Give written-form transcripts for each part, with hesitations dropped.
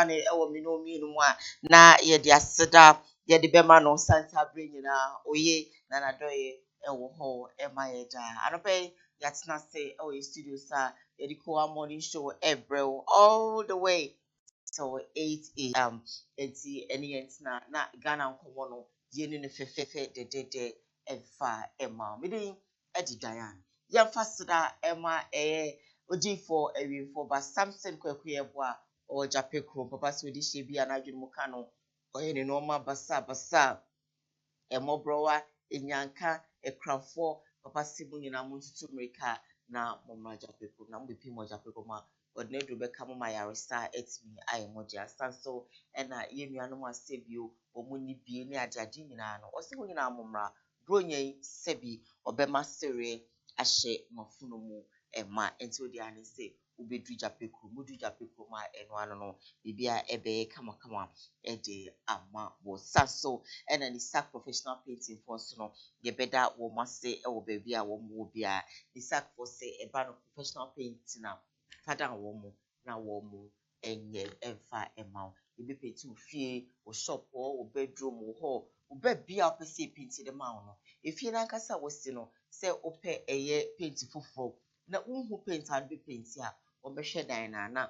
ne ɛwɔ me no mi no mu a na ye de aseda ye de bema no santa bring na oye na na doye ɛwɔ ho ɛma ye da anope yatena se ɛwɔ studio sa ye de Koowaa morning show ebrel all the way till 8 a.m. enti eni entina na Ghana nkomo no ye ne fefefe de ɛfa ɛma me din edi Diane yɛmfa seda ɛma odifo ewifo ba Samson kwekuyeboa o japekro papa so di shebi anadwene mu ka no oye ne no ma basa emobrowa enyanka ekrafo papa sibu nyina mu tutu mrika na momra japekro na mbepi mo japekro ma odne do be kamo ma yaresa etimi ayemodia sanso ena yenuanom asebio omuni bie ni adade nyina no ose nyina momra bronye sebi obema sere ahye mafuno mu ema enti odi ane se ubedu japekro mudu japekro ma eno ano no bibia ebe kama ede ama wo saso ena ni sack professional painting for so no ye beda wo mase e wo baby a wo mo bia ni sack for say e ba no professional painting na fada wo mo na wo mo enye emfa ema ebi peti fie wo shop wo bedroom wo ho wo ba bia opese painting de ma wo no efie na nkasa wo si no se ope eye paint foforo na unhu paint and be paint a obehwe dan na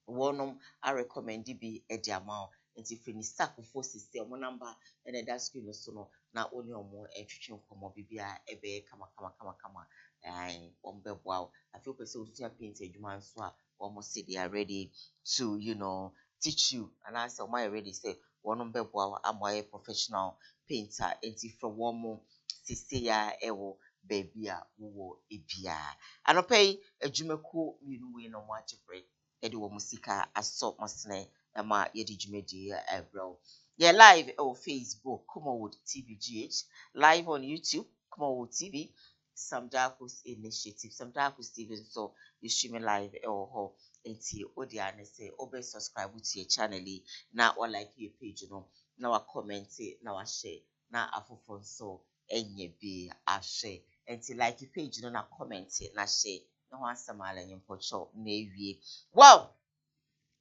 wonom a recommend bi edi ama nti fini stack for system number and that screen so no na oni omo etwetwe nkomo bibia ebe kama ai ombeboa afi pese otua paint adwuma nso a omo say they are ready to teach you and I say omo ready say wonom beboa amoye professional painter nti from womo sisi ya ewo baby a wo ebia anopai adwumaku minu we no mo achepre edi wo musika aso masne ma yedi jumedi ebro yeah live on Facebook Koowaa TVGH live on YouTube Koowaa TV Samdakus initiative Samdakus TV so you streaming live ho enti odi ane say obe subscribe to your channel na or like your page na wa comment na wa share na afofo so enye bi a share enti like your page na comment na share na ho asamala nyimpocho na ewie wow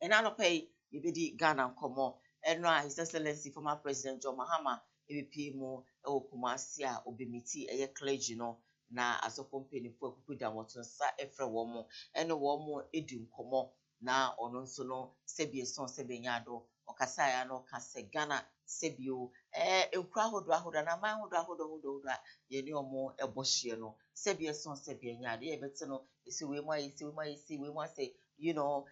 and I don't pay you be Ghana come and His Excellency former President John Mahama EVP mo Kumasia obimiti clergy na asofo mpenifo kukuda woton sa efre womo ene womo edi nkomo na ono nso no sebie son sebenyado okasa ya no kase Ghana sebio enkura hodo na man hodo ye ni omo ebohye no sebie son sebenyado ye bete no esi we mo say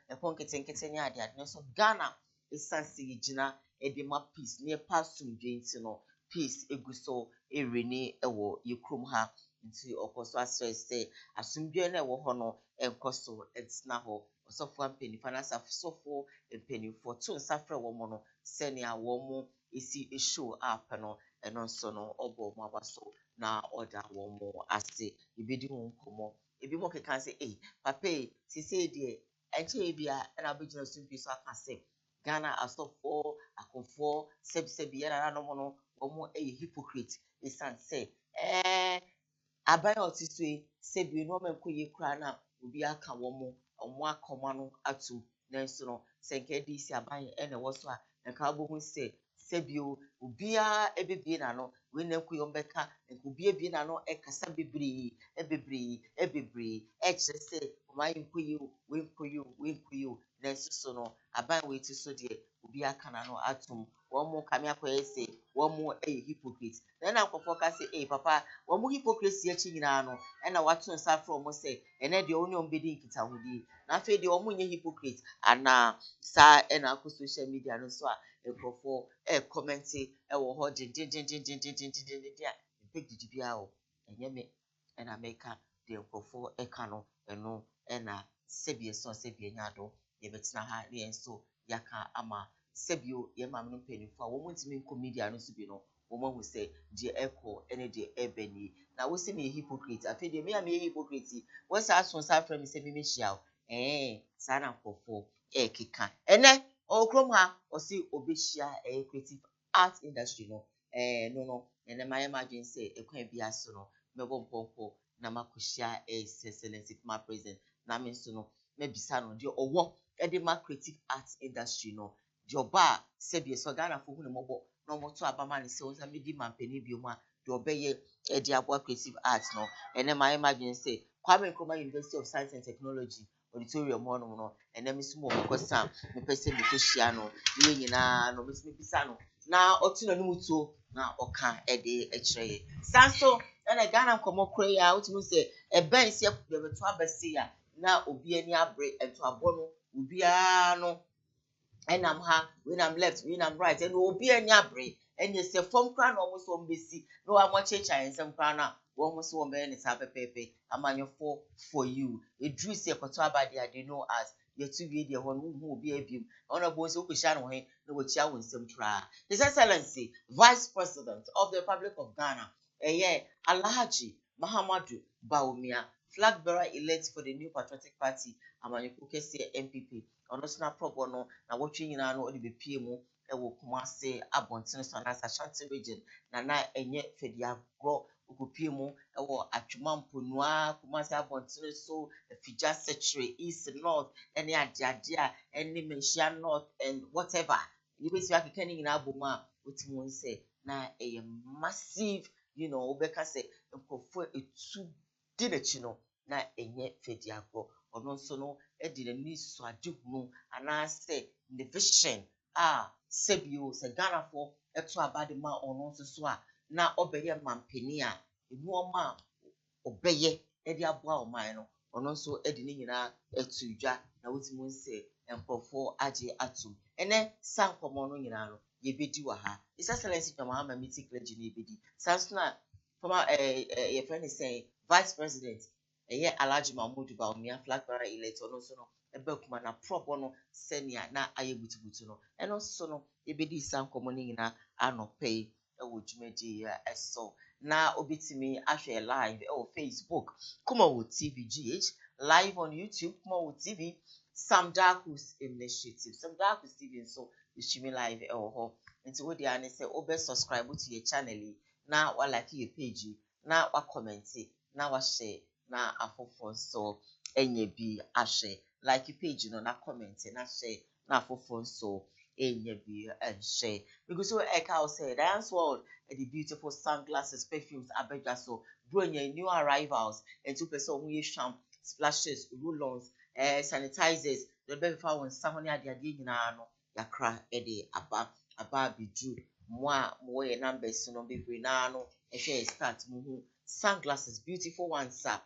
epon keten nya ade so Ghana esansi gina edema peace ne pasum dwenti no peace eguso ereni ewo yekrom ha nti okoso asese asumbie na ewo ho no enkoso etsna ho osofo ampenifa na sofo empenifo to nsafre wo mo no senia wo mo esi show up no eno nso no obo mo abaso na order wo mo ase ibedi ho nkomo ebi mo kekan say papa sisi de enche bia na abegina sumpi so aka say Ghana asofo akonfo sebi yara no mo no omo hypocrite esan say aban otisue sebi no menkoye kra na obi aka wo omo akoma no atu nanso no senke di si aban ene wo so a nka bohu se sebio obia ebebie na no we na nkoyo mbeka nko bie na no ekasa bebre eche se oman nkoyo we nkoyo nanso so no aban we ti so de obi aka na no atum womo kame akoye se womo hypocrite na nkofo ka se papa womo hypocrisy achi nyina no na watu nsa from mo se ene de oni ombedi nkita hodi na fe de womo nye hypocrite ana sa na akọ social media no so a nkofo comment wo ho din dia big didi bia o enye me na make de nkofo eka no eno na sebie nyado ye betina ha ne enso yaka ama sebio ye mam no penifo a wo ntimi nko media no so bi no wo mahu se je eko ene de ebeni na wo se me hypocrite afi de me am hypocrite wo sa aso sa fra me se me mehia o sa na nkofo keka ene okrom ha o si obehia creative art industry no no ene my imagine say ekwan bia so no mebo mpompo na makohia His Excellency former president na me so no mebisa no de owo edema creative arts industry no joba sebi so Ghana for hu ne mobo no moto abama ne se won medi mampani bi mu a de obeye edi abo creative arts no ene my imagine say Kwame Nkrumah University of Science and Technology auditorium no ene mi sumo ko sam me pese mi ko hia no we nyina no me bisa no na otu no mutuo na oka ede ekire sanso na Ghana komo kure ya otu say ben se be beto abese ya na obi ani abre eto abono obi no and I'm ha when I'm left when I'm right and obi ani abre and you say from kra no mo so mbesi no amochecha ensem kra na wo mo so be ni sa pepepe amanyo for you e drew say koto abade ade know as ye tu wie de ho no hu obi abim ona bo so kwhia no he na wachia wo nsem kra His Excellency Vice President of the Republic of Ghana Alhaji Mahamadu Bawumia flag bearer elect for the New Patriotic Party amanyo kese MPP ono so na probo no na wotwe nyina no ode bepie mu ewo Kumase Abonten so na Ashanti region na enye fediagro okopie mu ewo Atwuma Mponua Kumase Abonten so Fija Secretary East North any ade a any Menchia North and whatever you be see akeka nyina aboma otimu nse na massive obeka say nkofo etu di nechi no na enye fediagro ono nso no edi n'ani so adehunu anase the vision sebio se Ghana for eto abade ma ono nso so a na obeye mampani a enu oma obeye edi aboa oman no ono nso edi ne nyina etu dwa na wotimu nse nkofo age atum ene sankomo no nyina no yebedi wa ha His Excellency Mahama meeting clergy na yebedi sansuna former your friend is saying Vice President Alhaji Mahmoud Bawumia flag bearer elect ono so no ebe kuma na probo no senia na aye butubutu no eno so no ebedi sankomo ni nyina anopay ewo dwumadi eso na obitimi ahwe live Facebook Koowaa TV live on YouTube Koowaa TV Sam Darkus initiative Sam Darkus TV so streaming live ho nti wo dia ne se obe subscribe to your channel na wa like your page na wa comment na wa share na afofo so enye bi ahwe like page no na comment na share na afofo so enye bi share because so Eka say dance world the beautiful sunglasses perfumes abegya so bronya new arrivals and 2% who sham splashes roll-ons sanitizers the be fa won samoni ade nyina no yakra ede aba biju mo ye numbers no be na no ehwe start mu sunglasses beautiful ones sir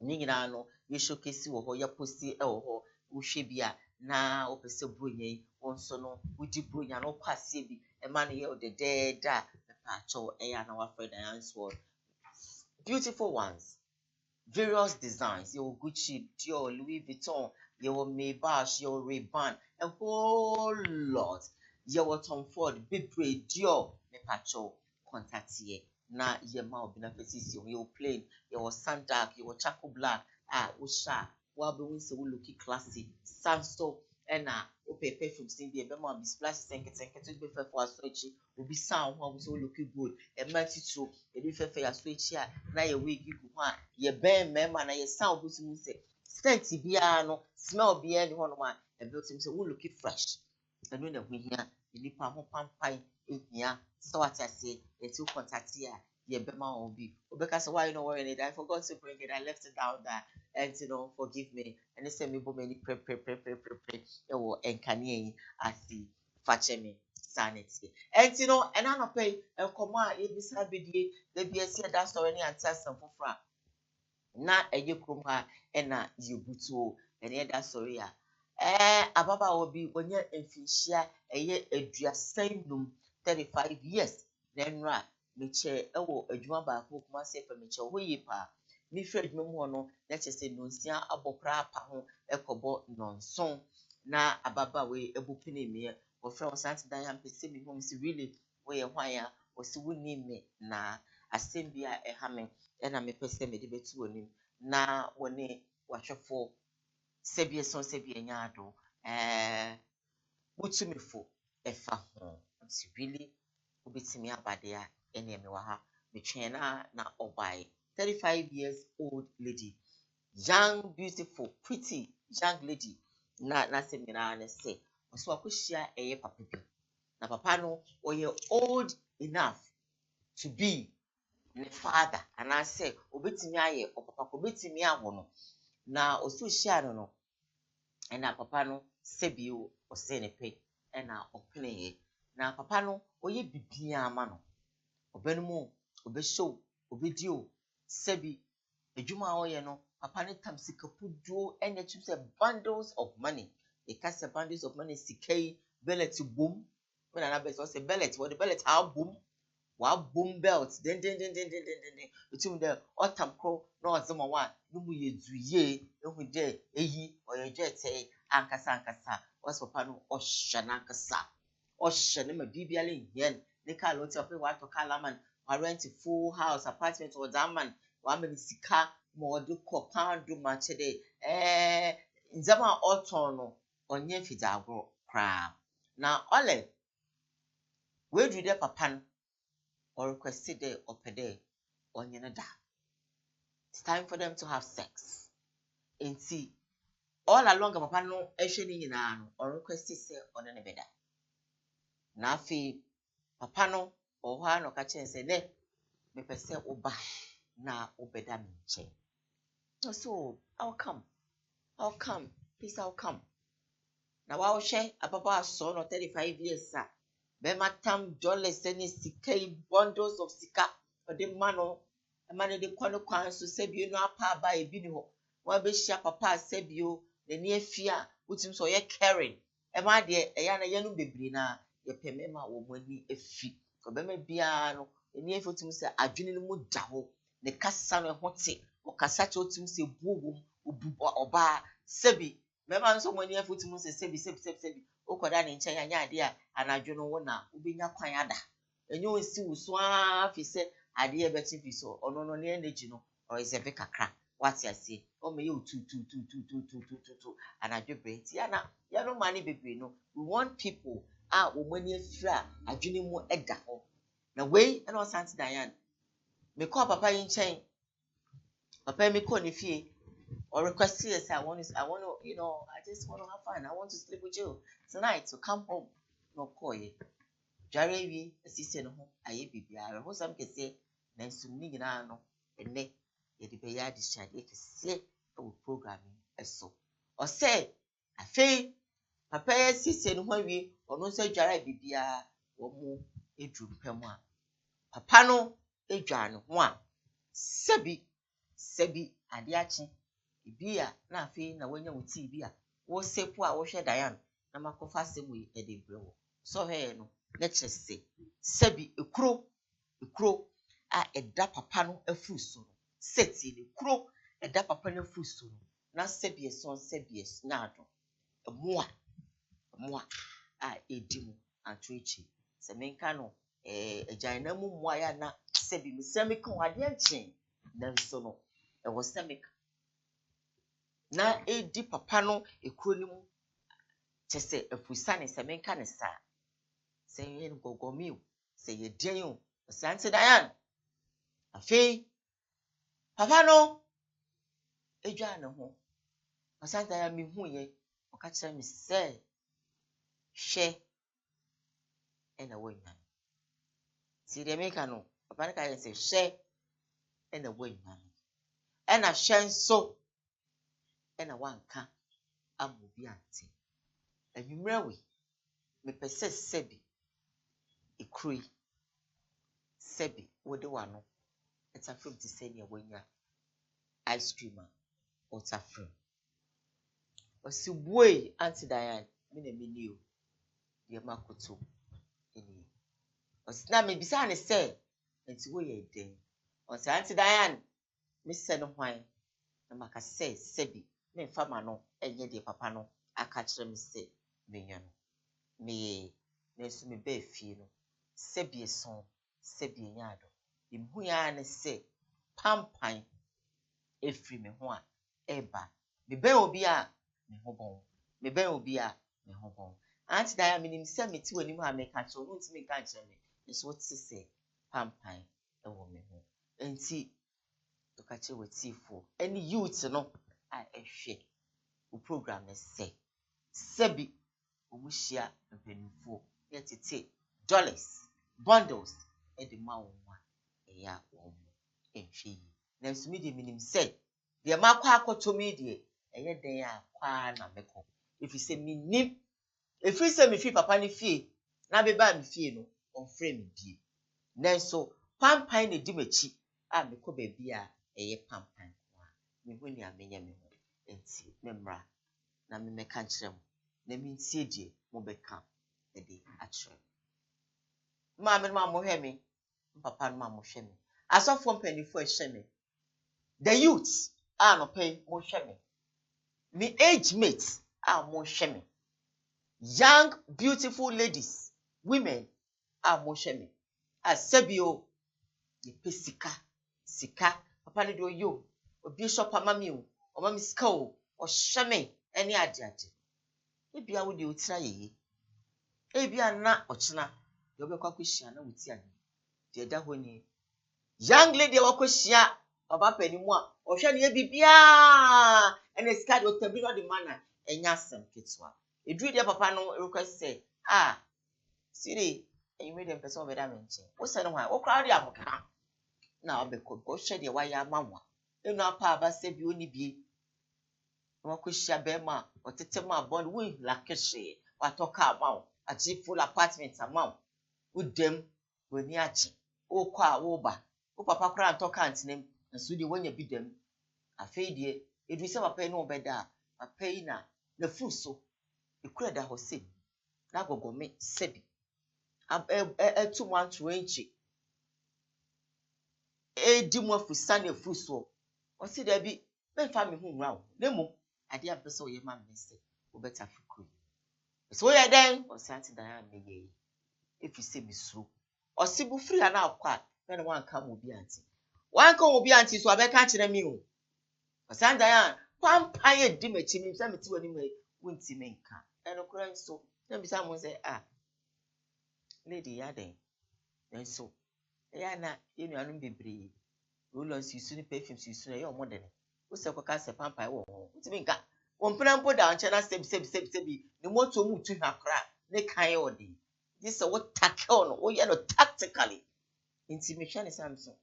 nyina no ye showcase wo ho ya posti wo ho wo hwe bia na opese bronya wonso no wudi bronya no kwase bi e ma no ye odededa pa cho na wa friend dance world beautiful ones various designs your Gucci, Dior, Louis Vuitton, your Maybach, your Ray-Ban, a whole lot. Your Tom Ford, Bibre, Dior, me pacho contact ye. Na ye ma benefices your plain, your sandak, your charcoal black, usha, wabe winse will look classy, sanso, ope perfumes in the bema be splash senke to be fair for a switch, will be sound how so looking good, a mighty true, a different fair switch here, na ye wig you ye ben member na ye sound go to say scent bia no smell bia ni hono ma e built him say we look fresh and when we here nipa ho pampan ehia so what I say it will contact here ye be ma obi obeka say why you not wearing it I forgot to bring it I left it down there and forgive me and they say me bo many pre e wo enkane asi fache me sanity and and I no pay and come on ye bisa bidie the be see that story ni antasam fofra na eye krom ha na yebutuo ene da sorry a ababa obi onye mfinhia eye aduasan num 35 years nenra meche ewo adwuma ba ko kuma se fa meche ho yipa mi hwe adwuma mu no na chese nonsia abokra apa ho ekobo nonson na ababa we ebupini me wo fra wo santi dan ampese mi hom si really we ye hwan ya wo si woni me na asembia ehame na me pese me de betu onim na woni wahwefo sebie nyaado mutumifo efa ho nti really obetimi abade a ene me wa ha metwen na obai 35 years old lady young beautiful pretty young lady na seminar ne say oso akohia eye papa bi na papa no oye old enough to be ne father and I say obetimi aye papa ko betimi awo no na oso hia no na papa no sebio ose ne pe na opene na papa no oye bibia ama no obenumu obeshow obedio sebi adwuma oye no papa ne tam sika puduo enya chim say bundles of money e ka say bundles of money sikai bellet bom when na be say bellet what the bellet how bom wa bom belt den between the autumn crow no ozema one no mu ye duye ehu de eyi oye jete ankasa was papa no ohya na ankasa ohya ne ma bibiale yen ne ka lo ti ofe wa to kalaman wa rent full house apartment or zaman wa me sika mo de ko pound ma chede nzama oton no onye fidagro kra na ole we do de papa no or requested or pede on da. It's time for them to have sex. And see, all along papa no esheni nyina no or requested say on an beda. Na fi papa no or ha no ka chen say ne me pese oba na obeda me nche. So I'll come. Please I'll come. Na wa ohwe ababa so no 35 years sa. Be matam dollars any sika bundles of sika or the mano amane de kwano kwan so sebio no apa ba ebi ni ho wa be hia papa sebio ne ne afia utim so ye caring e ma de e ya na ye no bebre na ye pemema wo mani afi ko be ma bia no ne afi utim se adwene no mu da ho ne kasa no ho te o kasa che utim se buobu oba sebi me ma nso mani afi utim se sebi okoda ne nchen anya ade a anadwo no wo na ubenya kwan ada enyo onsi wuso afi se ade e beti fi so ono no ne energy no or is a bit kakra what you say o me you tu anadwo breti ya no mani bebre no we want people wo mani afira adwene mu eda ho na we na o santi Diane me call papa yin nchen papa me call ne fie or request yes I want to I just want to have fun. I want to sleep with you tonight, so come home. No call ye jare wi asise no ho aye bibia ho sam kese na nsumni nyina no enne ye de be ya discharge kese o programming eso o say afi papa ya sise no ho wi ono nso jare bibia wo mu edu mpam a papa no edwa no ho a sebi ade achi bia na afi na wanya wuti bia wo sepu a wo hwe Diane na makofa semu e de brewo so he no na kyese sebi ekuro a eda papa no afuru so no seti ne kuro eda papa no afuru so no na sebi na ado moa a edimu atwechi se menka no agyan na mu moa ya na sebi misemika wade anchen na nso no e wo semika na edi papa no ekuro ni mu kyese afusa ne semenka ne sa se ye gogomiu se ye den o santi Diane afi papa no edwa ne ho santi Diane mi hu ye o ka kire mi se hwe ena wanya si de meka no papa ne ka ye se hwe ena wanya ena hwe nso ena wanka amobi ante anwumrawe me pese sebi ekrui sebi wode wano it's a from to say near wanya ice cream or tafrim osibwe Auntie Diane me na meni o ye makoto eni osina me bisa ne say enti wo ye den onse Auntie Diane me se no hwan na maka say sebi me fama no enye de papa no aka kire me say menyo no me nesu me ba fie no sebi eson sebi nyado imhu ya ne say pampan efri me ho a eba me ben obi a me ho bon me ben obi a me ho bon Auntie Diane minim se meti wani mu a me ka cho no ntimi ka nche me nso what say pampan e wo me ho enti to ka che wetifo any youth no a ehwe o program ne say sebi omushia mpenifo yetete dollars bundles e de ma won eya won enhwe na nsumi de minim say de makwa akotomi de eye den akwa na meko if say minim if say me fi papa ne fie na be ba me fie no on frame bi nanso pampan na di machi a meko ba bia eye pampan kwa me honi amenya me ho enti memra na me meka nkyerem na me ntie die mo beka e de akyerem ma me ma mo hwe me papa no ma mo hwe me asofo mpanifo hwe me the youths no pay mo hwe me me age mates mo hwe me young beautiful ladies women mo hwe me asebio ye pesika sika papa ne do yo obi shop amami o mami sika o hwe me ene adeade ebia wo de otira yeye ebia na ochina de obekwa kwhia na wuti ade de da honi young lady wakwhia baba panimu a ohwe ne bibia ene sika de otabi no de mana enya asem ketwa eduru de papa no request say siri enwe de person obeda menche wo se no hwan wo kra de amoka na obekọ hwe de waya manwa enu apa abase bi oni bi wakwhia be ma otete ma bond we lakehye watoka amawo achi full apartment amawo udem woni achi okwa wo ba wo papa kra antoka antinem nso de wonya bidem afei de edu se papa no obeda papa yi na fuso ekura da hose na gogome sebi etu mwantu enchi edi mo afusa na fuso o si da bi me fa me hu nwa wo nemu ade apese o ye ma me se wo beta fikuru so ye den o si ati dan na ye efi se misru o si bu free na akwa na wan ka mo bi anti wan ka mo bi anti so abeka kire mi o o san dan pampa ye di machi mi se meti wani me wunti me nka eno kura nso na bi sa mo se lady ya den nso ya na ye nuanu bebre rollons isu ni perfumes isu na ye omode ne wo se kwaka se pampa wo ho wunti me nka wompena mpo da nche na sebi ne moto mu tu hwakra ne kan ye odi this wo tackle no wo ye no tactically intimation ne samso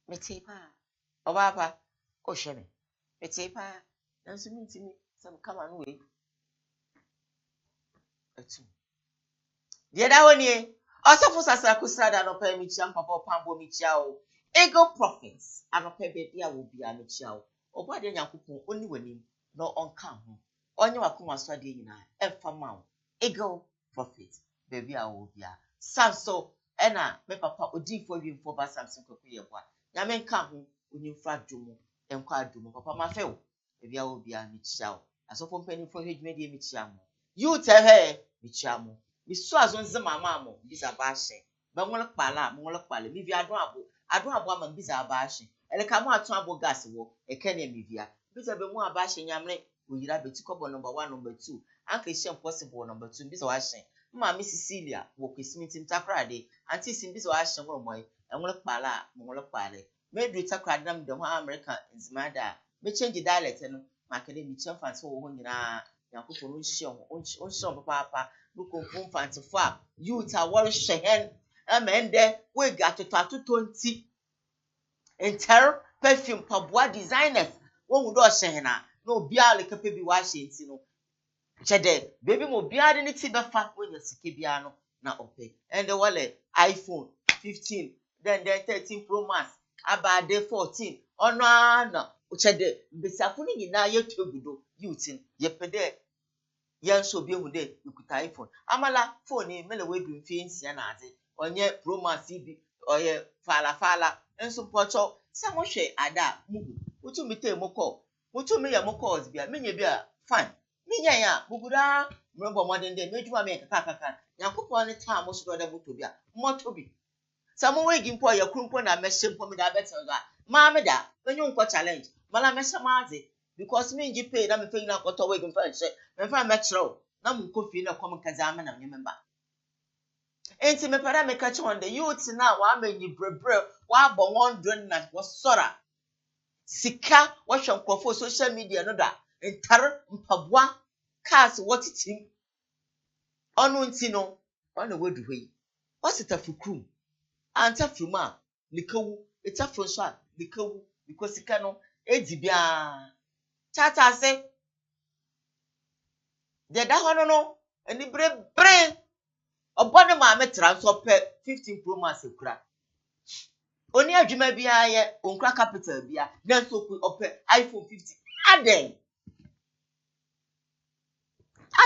meti pa obaba o hwe me meti pa nanso mi ntimi sam kama no we atu de da woni osofo sasa kusada no pa mi chia papa pambo mi chia o ego profits anopa bebia wo bia mi chia o obo de nyankopon oni wani no onka ho onye wakoma so de nyina emfa ma o ego profit bebia wo bia samso ena me papa odifo wiemfo ba samson kokuye kwa nyame nka ho onimfa domo enkwa adomo papa ma fe o bebia wo bia mi chia o asofo mpanifo hwedwuma de mi chia mo you tell her mi chia mo biso azonze mama mo biza baashe ba ngol kpala mo ngol kpala mi bi adon abo ama biza abaashe ele ka mo aton abo gas wo e kene mi bia biza be mo abaashe nyamre oyira beti kobo number 1 number 2 anka isi impossible number 2 biza wa hye mma mi Cecilia wo kwesimitim takrade anti sim biza wa hye ngol moy ngol kpala mo ngol kpala me du takrade nam de ho America nzimada me change dialect no makede mi chemfa so wo ho nyina yakofo no nhye papa buko mfantifo a youth a wor hwehen amende we gatoto nti enter perfume paboa designers wo hu do hwehen na obi a le kape bi wa hye nti no chede baby mo bia de ne ti befa wonya sike bia no na ope and the wallet iPhone 15 then 13 Pro Max abade 14 ono ana chede mbesiafo ni nyina yetugudo youth yepede yanso bi hu de ikuta iPhone amala phone mele we du mfie nsia na ade onye Pro Max bi oye fala enso pocho se mo hwe ada mugu utu mi te moko utu mi ya moko bia menye bia fine menya ya bugura mrebo modende mejuma me kaka yakopon ne ta mo so da moto bia moto bi samo wegi mpo ya kurumpo na mehye mpo mi da betel ga ma me da enyo nko challenge mala mehye maaze because me ngi pay na me fe na koto wegi mfa hye me fa me kire na mu kofi na kom kaza ama na nyemba enti me para me ka chon de youth na wa manyi brebre wa bo wondro na wo sora sika wo hwe nkofo social media no da entar mpaboa cars what it him ono ntino on wedu hwe what's it afukrum anta fruma nikawu it's afro so nikawu because sika no edi bia tata say de da hono no ani bre obone ma metra so pe 15 pro max ekura oni adwuma bia ye onkra capital bia na so ku ope iPhone 50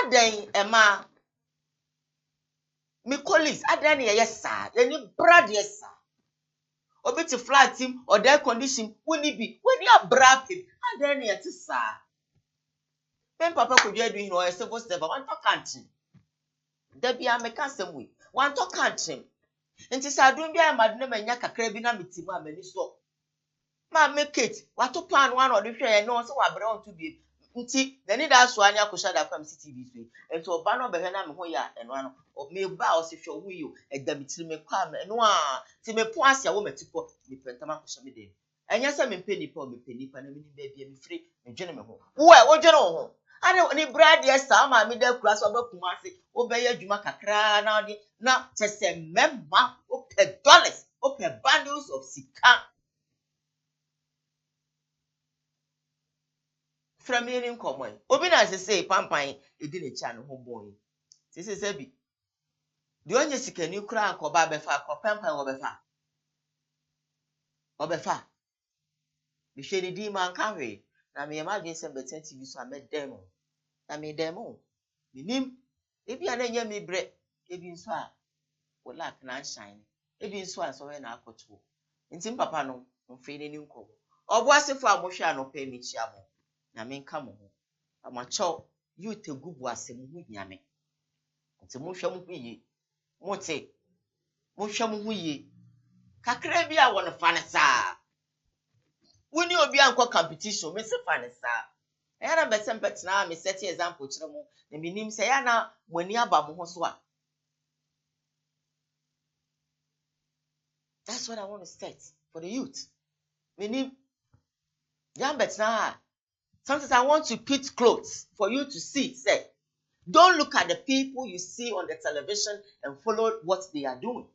aden ema me colleagues aden ye yesa any brad yesa obi to flat team or their condition woni bi woni abra pim aden ye tisa pen papa ko dwa do no civil servant wan talk antin da bia me ka semwe wan talk antin nti sa adun bia madne manya kakra bi na metimu amani so ma make it wato pan one or the hwe no so wabre on to bi nti nani da so anya akosha da kwam CTV so enti oba no behwe na me ho ya eno ano me ba o se hwe hu yo eda mitiri me kwa me no a ti me po asia wo metiko me pentama akosha me dem enya se me peni pa me peni pa na me ni ba bia me free me dwene me ho wo dwene ho ane ni brad yes ma me da kura so bakuma ase wo be ya adwuma kakra na odi na tese memma o pe dollars o pe bundles of sika from any common. Obi na say pampan edi ne cha ne ho boy. Say bi. The onye sikani kura anko ba be fa ko pampan wo be fa. Obefa. Bi hwe ni di man ka hwe. Na me ma dwen sem beten TV so amedem. Na me demo. Minim ebi ana nya me bre. Ebi nso a wo lack na shine. Ebi nso a so we na akoto. Ntim papa no mfe ni nko. Obo asefo a mo hwe anopa mi chia mo. Na me nka mo ho. Amacho you te gubu asem hu nyame. Nti mo hwe mo hu yi. Mo te. Mo hwe mo hu yi. Kakra bi a won fa ne saa. Woni obi anko competition me se fa ne saa. Eya na bese mpetna me set example kire mo. Na minim se ya na mani aba mo ho so a. That's what I want to set for the youth. Minim ya betna. Sometimes I want to put clothes for you to see. Say, don't look at the people you see on the television and follow what they are doing.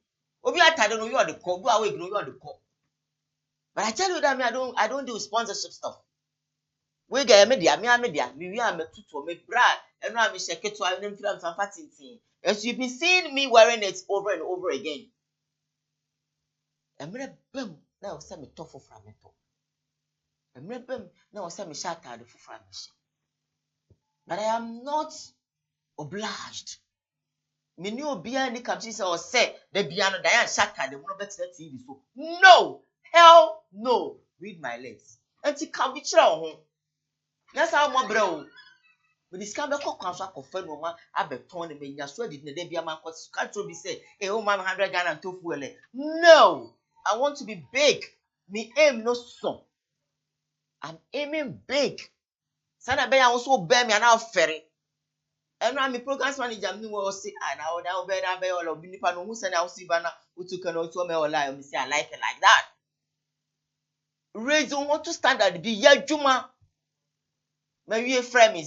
Obi atade no you are the call, go away, you are the call. But I tell you that me I don't do sponsorship stuff. We get media, me am tutu me bra, and now me shake it to I name film some fatty. As you've been seeing me wearing it over and over again. I'm gonna boom now send me tough from it. I'm gonna boom now send me shatter the full machine. But I am not obliged. Me ni obi ani kamchi say or say the biano Diane shatter the one better TV so. No, hell no. Read my lips. Anti can be chira That's how mo bro. But this can be kwan so akofan no ma abeton ne menya so adi ne da bia man kwat kan to be say eh o man 100 Ghana tofu ele. No, I want to be big. Me aim no so. I'm aiming big. Sana be ya so be me na afere. Eno am programs manager me wo say na o da be na be all obi nipa no hu say na o si ba na utuka na otu me all I me say I like it like that. Raise on want to standard be ya dwuma. My friend me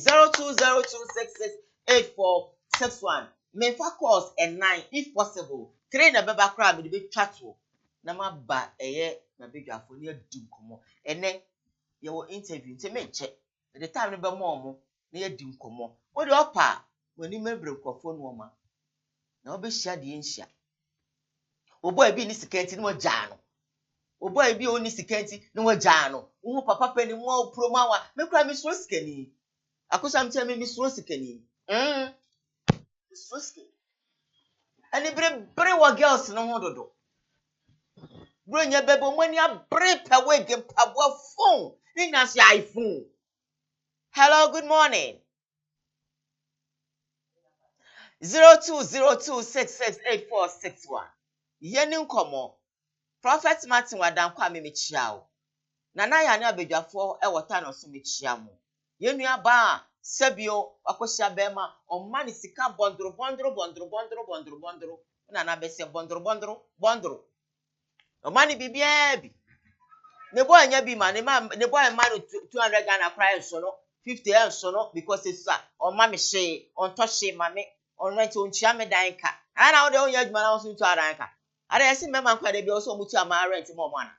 0202668461. Me fa course and 9 if possible. 3 na beba kra me be twato. Na ma ba eye na bedwafo ne adi nkomo. Ene ye wo interview nte me che. The time no be mo mo na ye di nkomo. Wo de opa wani mebre nkofo no ma. Na obe hia de nhia. Obo abi ni sikenti no jano. Obo abi oni sikenti no jano. Wo papa pani mo promo wa. Me kra me so sikani. Akosa mtia me so sikani. So sikani. Ani bre wa girls no ho dodo. Bro nya bebo mani abre pa wege pabo phone. Ni na si iPhone. Hello, good morning. 0202668461. Yeni nkomo. Prophet Martin wadankwa me mechia o. Na na ya ne abedwafo e wota no so mechia mo. Yenu aba sebio wakohia bema omma ni sika bondro. Na bese bondro. Omma ni bibia bi. Ne boy nya bi ma ne boy man 200 Ghana price so no. 50 else so no because it's on mommy she on touch she mommy on rent on chame danka and now the only man also to adanka I see me man kwa dey be also mutu ama rent mo mana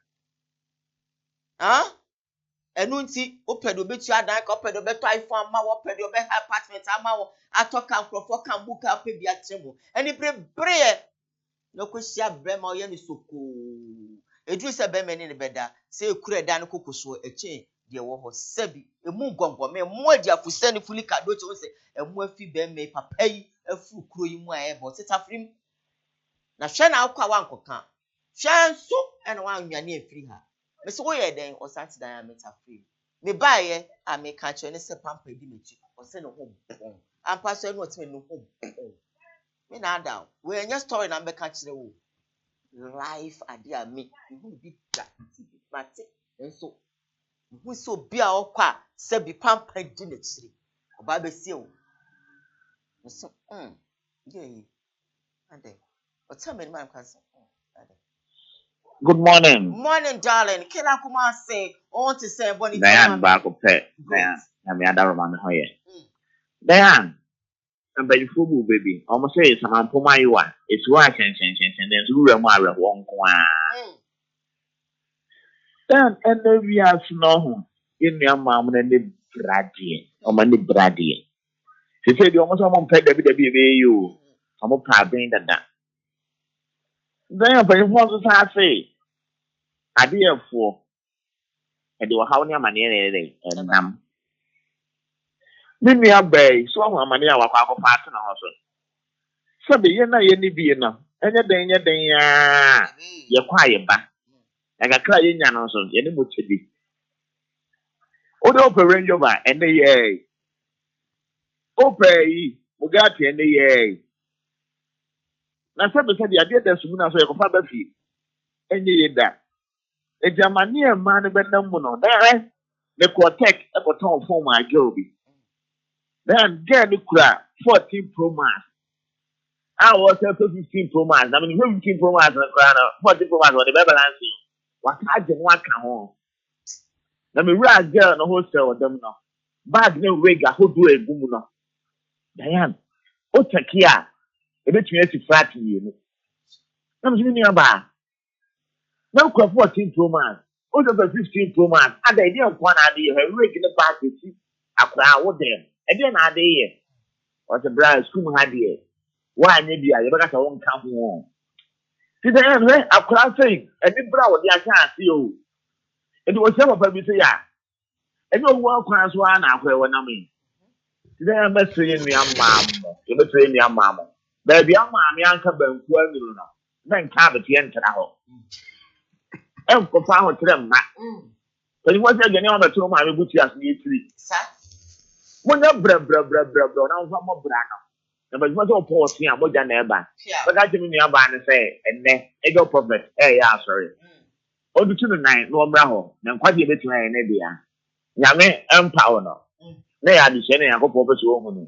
enu nti opedo betu adanka opedo beto iPhone ama wo opedo be apartment ama wo atoka nkrofo kan buka pe bia tremo eni bre no kwisia brema oye ni soko edu se be meni ne beda se ekura da ne kokoso eche de wo ho sabi emu gongo me mu adiafu se ne fuli kado che wo se emu afi be me papa yi afu kuro yi mu a ebo tetafrim na hwe na akwa wankoka hwe nso ene wanwane afiri ha me se wo ye den osanti dan ametafrim me baaye ameka che ne se pampa di mechi o se ne ho bon ampa so ne otime ne ho bon me na down we enya story na mbeka kire wo life ade a me hu bi da mate enso hu so bia okwa se bi pampa di na kire oba be sie wo so yeah ande o tell me man kan ande Good morning. Morning darling kila kuma say on to say boni Diane back up there. Diane, I'm the other man here. Diane, I'm very full baby. Almost say it's a man for my one. It's why and then you remember one one. Then and then we have snow in your mom and the brady or money brady. She said you almost want to pay the baby you. I'm a probably that. Then I'm very fond of say. I dear for and they were how near money and Mimi abay so amani awakwa akọfa na ho so. Sabe ye na ye ni bi na. Enye den ya. Ye kwa ye ba. Agakra ye nya no so ye ni mo chedi. O de open range over ene ye. Open Bugatti ene ye. Na sabe sabe ade da sumu na so ye kofa ba fi. Enye ye da. E jamani e ma ne benam mu no. Da ne ko tech e ko ton phone ma girl bi. Then girl ni kura 14 Pro Max. I was 15 Pro Max. I mean, 15 Pro Max and 14 Pro Max, what the balance you. What I just want to home. Let me write girl no hostel with them now. Bag no wig, I hope do a boom now. Diane, oh, take care. A bit to flat you. I'm doing about now 14 Pro Max. Oh, the 15 Pro Max. And the idea of one idea, her wig in the back to see a crowd with them. And then I did. What's a brand school idea? Why maybe I ever got a one count home. See the end, I'm classing, and the brow, the I can't see you. It was some of them say, yeah. And no one class one out where when I mean. Today I'm saying me, I'm mamma. You're saying me, I'm mamma. Baby, I'm mammy, Uncle Ben, then cavity enter out. And for power to them, but it was a general to my booty as me three. When the bread, now some more brano. But what all poor here, more than ever. But I didn't mean about and say, and then, a go prophet, yeah, sorry. O du tunu nan no bra ho na nkwaje betuma ye na bia nyame empower no na ya de hye na yakopɔ be so hu no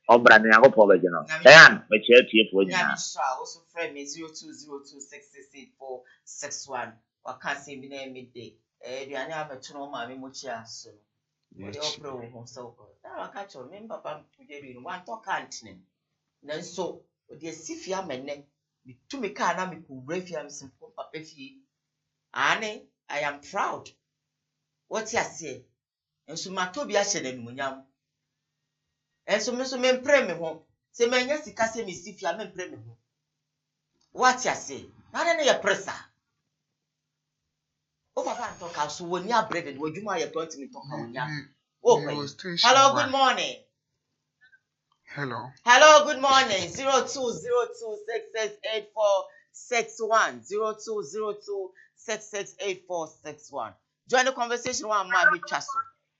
obra na yakopɔ be je no dan me che tie fo nyina nyame also friend me 0202668461 waka se bi na midday aduane abeto no ma me mo chi aso no de opro wo ho so ko na waka cho me papa mujeri no wan to kantene na nso de asifia menne bitumi ka na me ku brafia me simple papa fie Annie, I am proud. What you say? And so my Toby Asher and Munyam. And so me pray me home. Say, man, yes, you can say me see if you am pray me home. What you say? Not any presser. Oh, Papa, talk out so when you are bread and what you might point to me talk on ya. Oh, hello, good morning. Hello, good morning. 0202668461 0202668461. Join the conversation one my big chasso.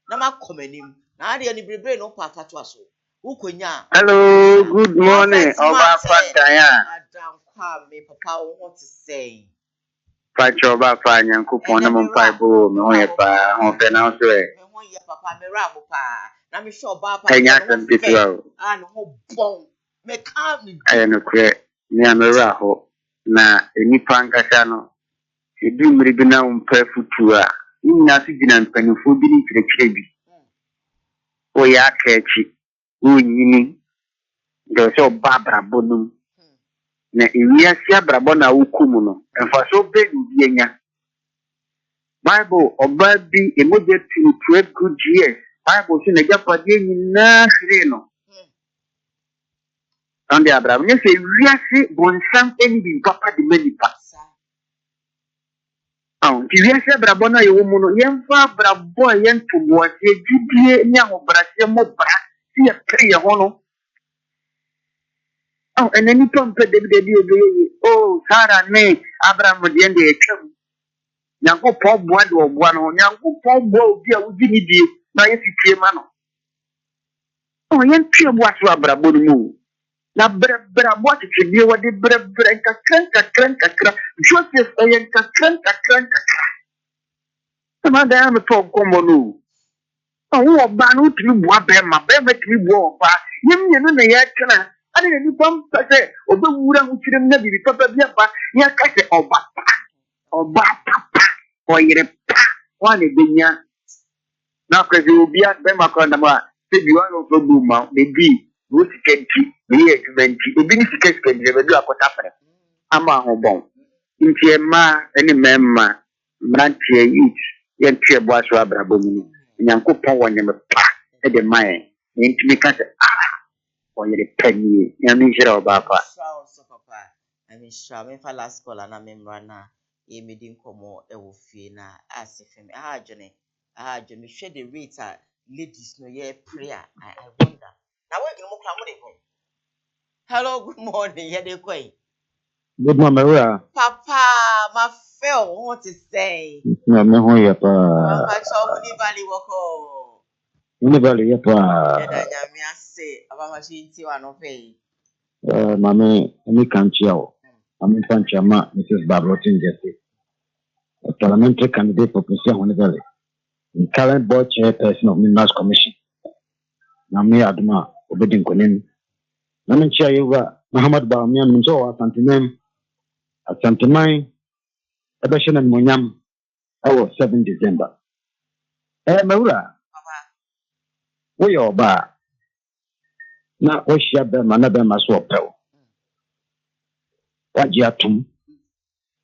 Na ma komenim. Na ade ni bebre no pa kato aso. Ukonya. Hello, good morning. Oba Fataya. Adam kwa me papa what to say. Pacho Oba Fa Nyankopon na mo pai bo me ho ye pa ho fe na so e. Me ho ye papa me ra ho pa. Na me sure Oba pa. Enya sem tisiwa. Ah no ho bon. Me ka me. Aye no kre. Ni amera ho na enipa nkasa no. Edu mmiri bi na mpa futu a. Nyina se gina mpanifo bi ni kirekire bi. oya kechi unyini do so babra bonum na ewiase abrabo na wokum no emfa so be bienya Bible oba bi emoje to 12 good years Bible say na japade nyina hire no ande abrabo nye se wiase bonsam endi papa de manipa ti wiase abrabo na yewo mu no yemfa abrabo yento boase gidie nya obrase mo bra ti ya kriye ho no eneni pompe de obi Sarah ne Abraham de ende etwam Nyankopon boa de oboa no Nyankopon boa obi a wudi ni die na yefitue ma no yen tue boa so abrabo no mu na bra boa tetwe wode bra kakra Joseph yen kakra ma da am to komo no wo ba no tumi boa be ma tumi boa oba yem no na ya tena ade ni pam pese obewura hu kirem na bibi papa bia ba ya ka se oba papa oyire pa wane benya na kwese obi a be makona ma se bi wan of bu ma be bi wo sikenti ni edumenti obi ni sikenti be do akota fere ama ho bon nti ema ene memma mrantie youth yentie bo aso abrabo mu nyankopon wonye me pa e de mai nti ka se oyire panie ya mi jira oba pa so papa ami sha me fa last call na memra na ye medin komo e wo fie na asefem adwene me hwe the rate ladies no ye prayer I wonder na we gnu mo kra mo de ko hello good morning ye de koi Good morning, Maria. Papa my feel what to say Na me ho ya pa. Papa cho ni bali woko Ni bali ya pa. ye da nyame ase aba ma shi nti wa no fe Mami ni kanchi yao. Mami kanchi ama Mrs. Bablotin Jesse. A parliamentary candidate for President Honibali. The current board chairperson of Minas Commission. Nami Aduma Obedin Konin. Nami Chia Yuga Muhammad Bawumia Minzo wa Santimai. Ebeshen and Munyam. Our 7 December. Maura. We are ba. Na oshia be manabe maso pew. Waji atum.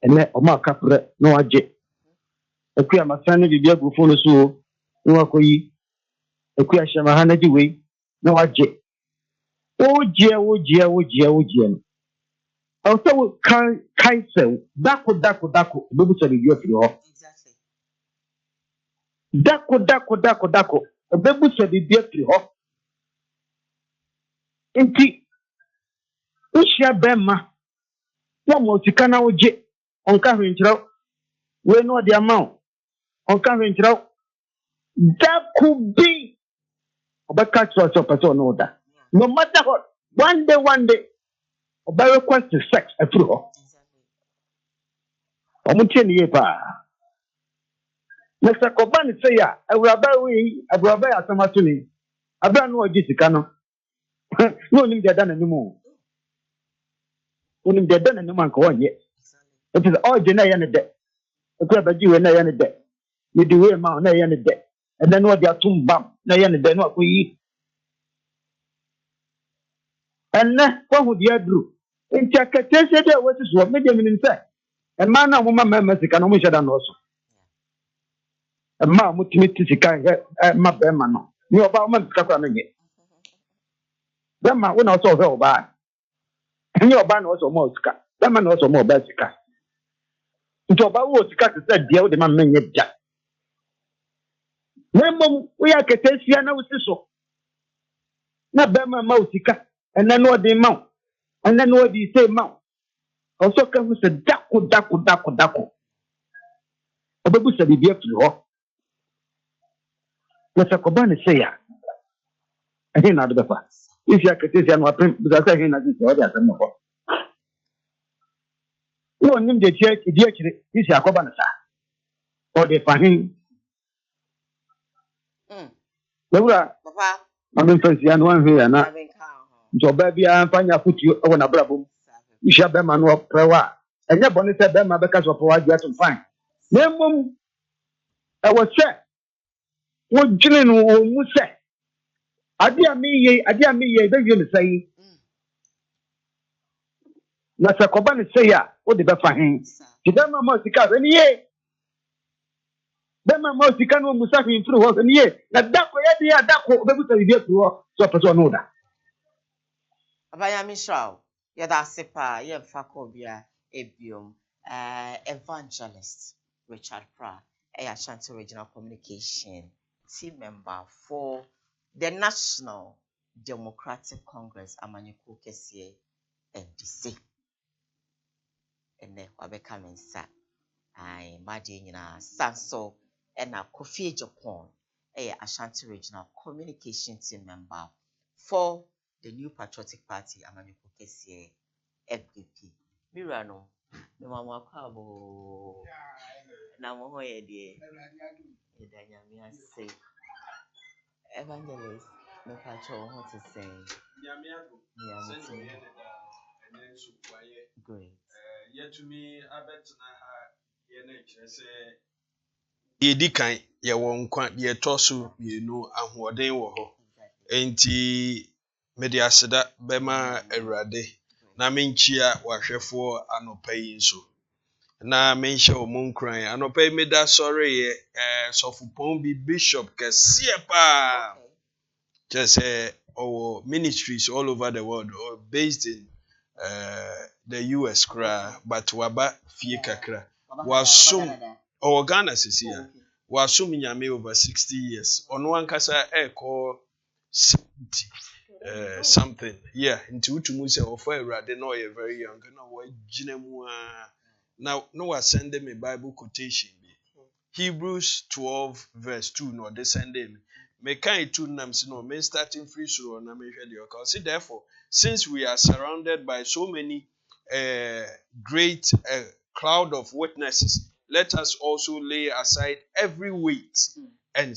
Ene oma kapre no waje. Ekuya masane bibia gufo no so no akoyi. Ekuya shema hana jiwe no waje. Oje no. Also we kai se dako bebu se bibia firi ho. exactly Dako bebu se bibia firi ho. Enti ushia bema wa mo sika na oje onka hwenkyerɛw we no de amount onka hwenkyerɛw dako bi obeka trust your person no da no matter what one day oba request sex afiri ho omutie ne ye pa na sakoba ne say ya awuraba ya asamato ni abra no oji sika no no nim de da na nimu onim de da na nimu anka wonye it is all je na ya ne de ekura baji we na ya ne de me di we ma na ya ne de and then what they atum bam na ya ne de no akoyi and na hu dia dru nti akatese de wasi so me de minim se e ma na mo ma sika no mo sheda no so e ma mo timi ti sika ma be ma no ni oba mo sika kwa no nye be ma wo na so ho oba ni oba na so mo sika be ma na so mo oba sika nti oba wo sika te se dia wo de ma menye dia na mom wo ya akatese na wasi so na be ma sika and then what they mount and then what they say mount also can we say dako obebu se bibia firi ho na sakoba ne say ya ehe na do befa if ya kete sia no apem bisa say ehe na say o dia asem no ko wo nim de tie di akire isi akoba ne sa o de fahin lewura papa mabem fansia no anhwe ya na I've count nti oba bia amfanya kutu e wona brabom isha be ma no prewa enye bone se be ma be ka so prewa dia to fine na mom e wo se wo gyine no wo mu se ade a meyɛ bɛwie ne sɛe na sɛ kɔba ne sɛe a wode bɛfa he nti bɛma ma sika hwɛ ne ye bɛma ma sika no ɔmu sa hwee mfiri hɔ hwɛ ne ye na dako yɛdeɛ a dako wobɛbusa biribi afiri hɔ sɛ ɔpɛ sɛ ɔne wo da Abayami Shao, Yada Sipa, Yemfako Bia, Ebium, Evangelist Richard Pra, Ashanti Regional Communication Team Member for the National Democratic Congress, Amanyuku Kesie, NDC. And then Wabeka Mensa, I Madina Sanso, and a Kofi Japan, Ashanti Regional Communication Team Member for the New Patriotic Party, Amanyuku Kesie, FDP. Mirano, no mama kwabo. Na mo ye de. Edanya mi say. Evangelist, no patrol what to say. Great. Yet to me, I bet yɛdi kan yɛwɔ nkwa yɛtɔ so mmienu ahoɔden wɔ hɔ enti mede aseda bɛma awurade na menkyia wahwɛfoɔ anɔpa yi nso na menhyɛ wɔ mo nkran anɔpa yi meda sɔreyɛ sɔfopɔn bi bishop kɛseɛ paa kyerɛ sɛ ɔwɔ ministries all over the world or based in the US kra but waba fie kakra wasom ɔwɔ Ghana sisi a wasom nyame over 60 years ɔno ankasa ɛkɔ 70 something yeah nti wotumu sɛ ɔfa awurade na ɔyɛ very young na wagyina mu a na wasende me Bible quotation bi Hebrews 12 verse 2 na ɔde sende me mekan tu nam si no me starting free suro na me hwɛ deɛ ɔka ɔsi therefore since we are surrounded by so many great cloud of witnesses let us also lay aside every weight and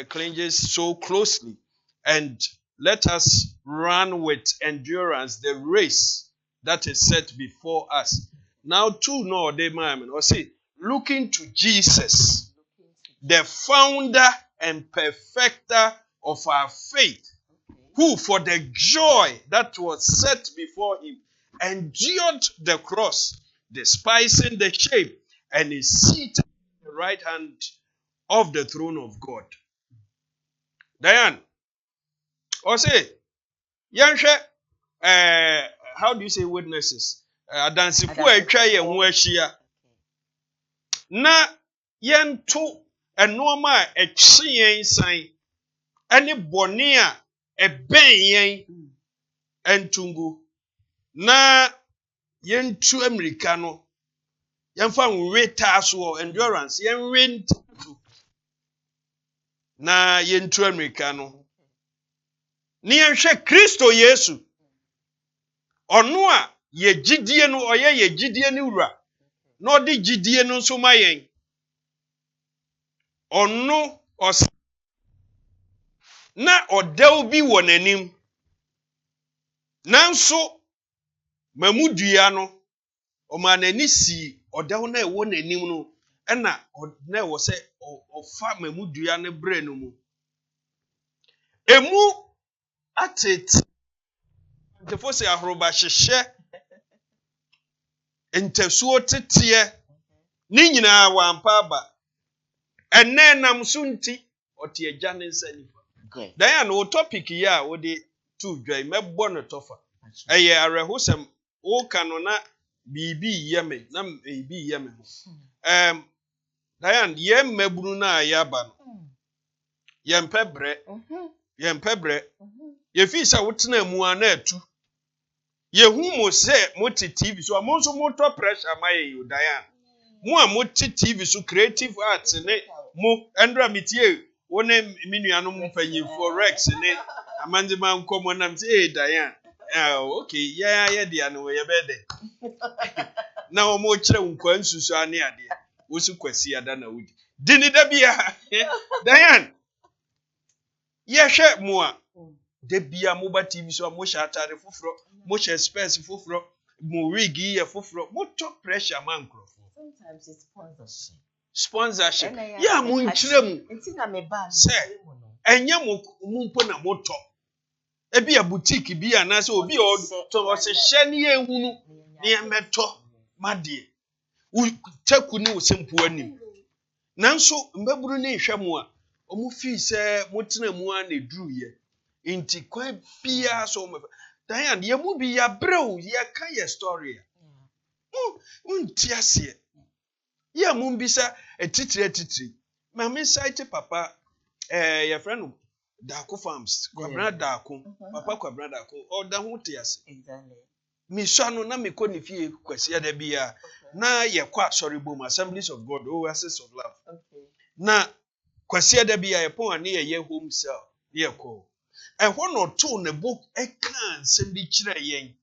clinges so closely and let us run with endurance the race that is set before us now too no they man or say looking to Jesus the founder and perfecter of our faith who for the joy that was set before him endured the cross despising the shame and is seated at the right hand of the throne of God. Diane, or say, Yansha, how do you say witnesses? Adansifu etwa ye ho ahia. Na yento enoma etwe yen san ene bone a eben yen entungu. Na yentu America no yɛmfa nweta so endurance yɛnwe na yɛntu America no ne yɛhwɛ Kristo Yesu ɔno a yɛgyidie no ɔyɛ yɛgyidie no wura na ɔde gyidie no nso ma yɛn ɔno na ɔdɛw bi wɔ n'anim nanso mamudua no ɔma n'ani si ɔdɛw na ɛwɔ n'anim no ɛna na ɛwɔ sɛ ɔfa mamudua no brɛ no mu emu atete ntefo sɛ ahoroba hyehyɛ ntasuo teteɛ ne nyinaa wampa aba ɛnɛ nam so nti ɔte agya ne nsa nifa dan ya no topic yi a wode to dwan mɛbɔ no tɔfa ɛyɛ arɛhosɛm woka no na biribi yɛ me na biribi yɛ me ho Diane yɛn mmabunu na yɛaba no yɛmpɛ brɛ yɛfi sɛ wotena mu a na atu yehu mo sɛ mote TV so mo nso motɔ pressure ma yɛ Diane mo a mote TV so creative arts ne mo endra metie wo ne me nuanom mpanyimfo Rex ne amandema nkomo nam sɛ Diane okay yɛ dia no yɛ bɛde na o mo kyerɛ nkwa nsusu ane ade wo su kwasi ada na wudi dini da bia Diane yɛhwɛ mo a da bia mo ba TV so mo hyɛ atare foforo mo hyɛ space foforo mo wig yɛ foforo mo to pressure man krofo Sometimes it's sponsorship. Yeah mo nkyerɛ mu Nti na me ba sɛ enye mo mpo na moto ebi a boutique bi anase obi o to se hye ne ehunu ne emeto made taku ne osempo anim nanso mbaburu ne hwɛ mo a omu fi se motena mu a na duruye inti kwa bia so me dan ye mu bi ya brew ye ka ye story unti ase ye mu bisa etitire ma me site papa your friend Dako Farms, Kwabra Dako, Papa Kwabra Dako, or da Hutias. Exactly. Mishano na me koni fie kwesi ya debia na ye kwa sorry boom Assemblies of God Oasis of Love. Okay. Na kwesi ya debia ye pon ani ye home cell ye ko. Ehwo no to ne book e kan sem bi kire yen.